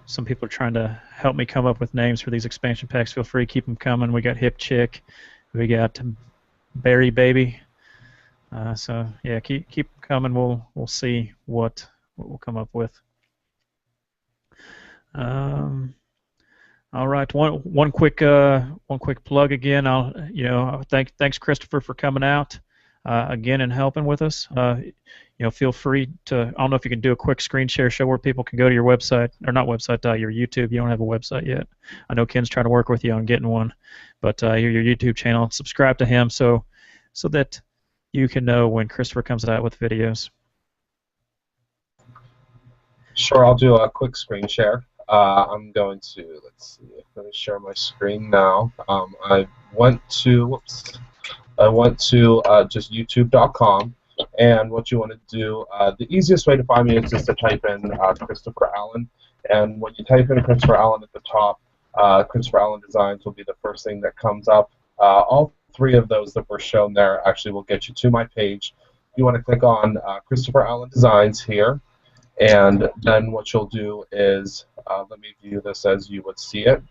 some people are trying to help me come up with names for these expansion packs. Feel free, keep them coming. We got Hip Chick, we got Berry Baby. So yeah, keep them coming. We'll see what we'll come up with. All right, one quick plug again. Thanks Christopher for coming out again and helping with us. Feel free to. I don't know if you can do a quick screen share, show where people can go to your website or not website, your YouTube. You don't have a website yet. I know Ken's trying to work with you on getting one, but your YouTube channel. Subscribe to him so that you can know when Christopher comes out with videos. Sure, I'll do a quick screen share. I'm going to, let's see, let me share my screen now. I went to just youtube.com, and what you want to do, the easiest way to find me is just to type in Christopher Allen, and when you type in Christopher Allen at the top, Christopher Allen Designs will be the first thing that comes up. All three of those that were shown there actually will get you to my page. You want to click on Christopher Allen Designs here, and then what you'll do is, let me view this as you would see it.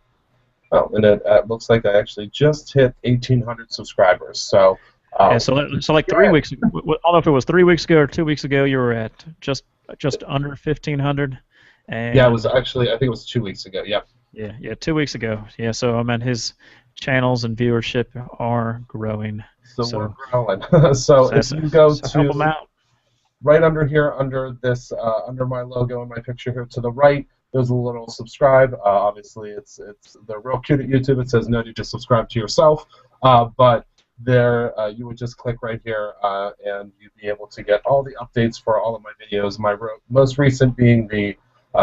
Oh, and it looks like I actually just hit 1,800 subscribers. So, yeah, so like 3 weeks ago, I don't know if it was 3 weeks ago or 2 weeks ago, you were at just under 1,500. And yeah, it was actually, I think it was 2 weeks ago. Yep. Yeah, 2 weeks ago. Yeah, so I mean his channels and viewership are growing. So we're growing. So if you go to help them out. Right under here, under this, under my logo and my picture here to the right, there's a little subscribe. Obviously, they're real cute at YouTube. It says no need to subscribe to yourself, but there you would just click right here, and you'd be able to get all the updates for all of my videos. My most recent being the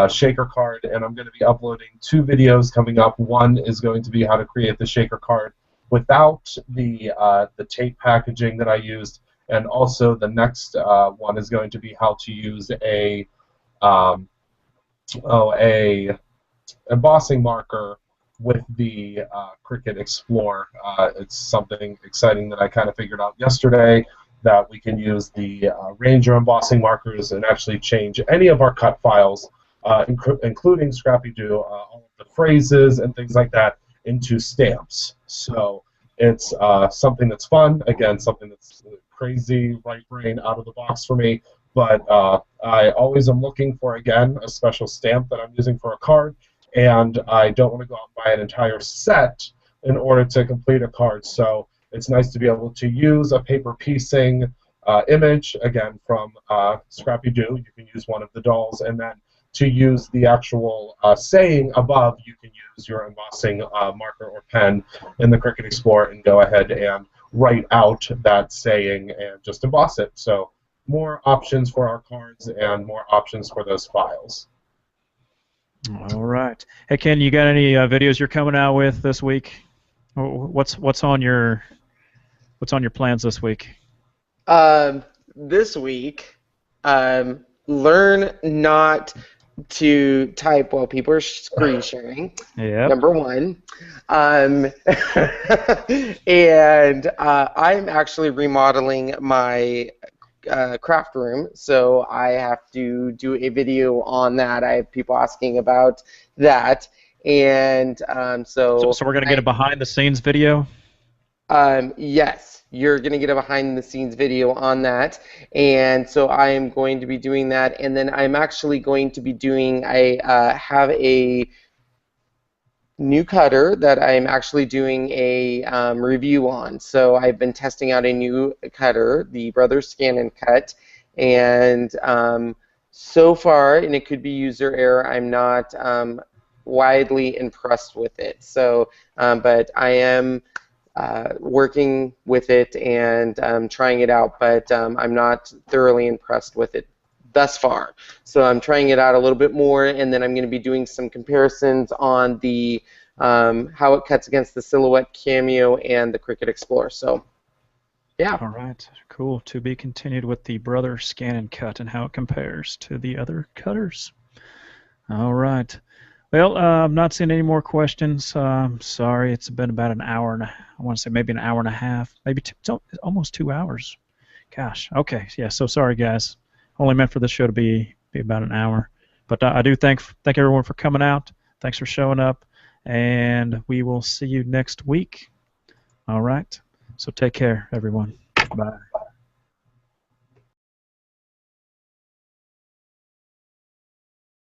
shaker card, and I'm going to be uploading 2 videos coming up. One is going to be how to create the shaker card without the tape packaging that I used. And also the next one is going to be how to use a embossing marker with the Cricut Explore. It's something exciting that I kind of figured out yesterday, that we can use the Ranger embossing markers and actually change any of our cut files, including ScrappyDew, all of the phrases and things like that, into stamps. So it's something that's fun. Again, something that's crazy right brain out of the box for me, but I always am looking for, again, a special stamp that I'm using for a card, and I don't want to go out and buy an entire set in order to complete a card. So it's nice to be able to use a paper piecing image, again, from ScrappyDew. You can use one of the dolls, and then to use the actual saying above, you can use your embossing marker or pen in the Cricut Explorer and go ahead and write out that saying and just emboss it. So more options for our cards and more options for those files. All right. Hey Ken, you got any videos you're coming out with this week? What's on your plans this week? This week, learn not to type while people are screen sharing. Yeah. Number 1. And I'm actually remodeling my craft room, so I have to do a video on that. I have people asking about that, and so we're gonna get a behind the scenes video. Yes. You're going to get a behind-the-scenes video on that, and so I am going to be doing that, and then I'm actually going to be doing, I have a new cutter that I'm actually doing a review on. So I've been testing out a new cutter, the Brothers Scan and Cut, and so far, and it could be user error, I'm not widely impressed with it. So, but I am working with it and trying it out, but I'm not thoroughly impressed with it thus far. So I'm trying it out a little bit more, and then I'm going to be doing some comparisons on the how it cuts against the Silhouette Cameo and the Cricut Explorer. So, yeah. All right, cool. To be continued with the Brother Scan and Cut and how it compares to the other cutters. All right. Well, I'm not seeing any more questions. Sorry, it's been about an hour and I want to say maybe an hour and a half, maybe it's almost 2 hours. Gosh. Okay. Yeah. So sorry, guys. Only meant for this show to be about an hour. But I do thank everyone for coming out. Thanks for showing up, and we will see you next week. All right. So take care, everyone. Bye.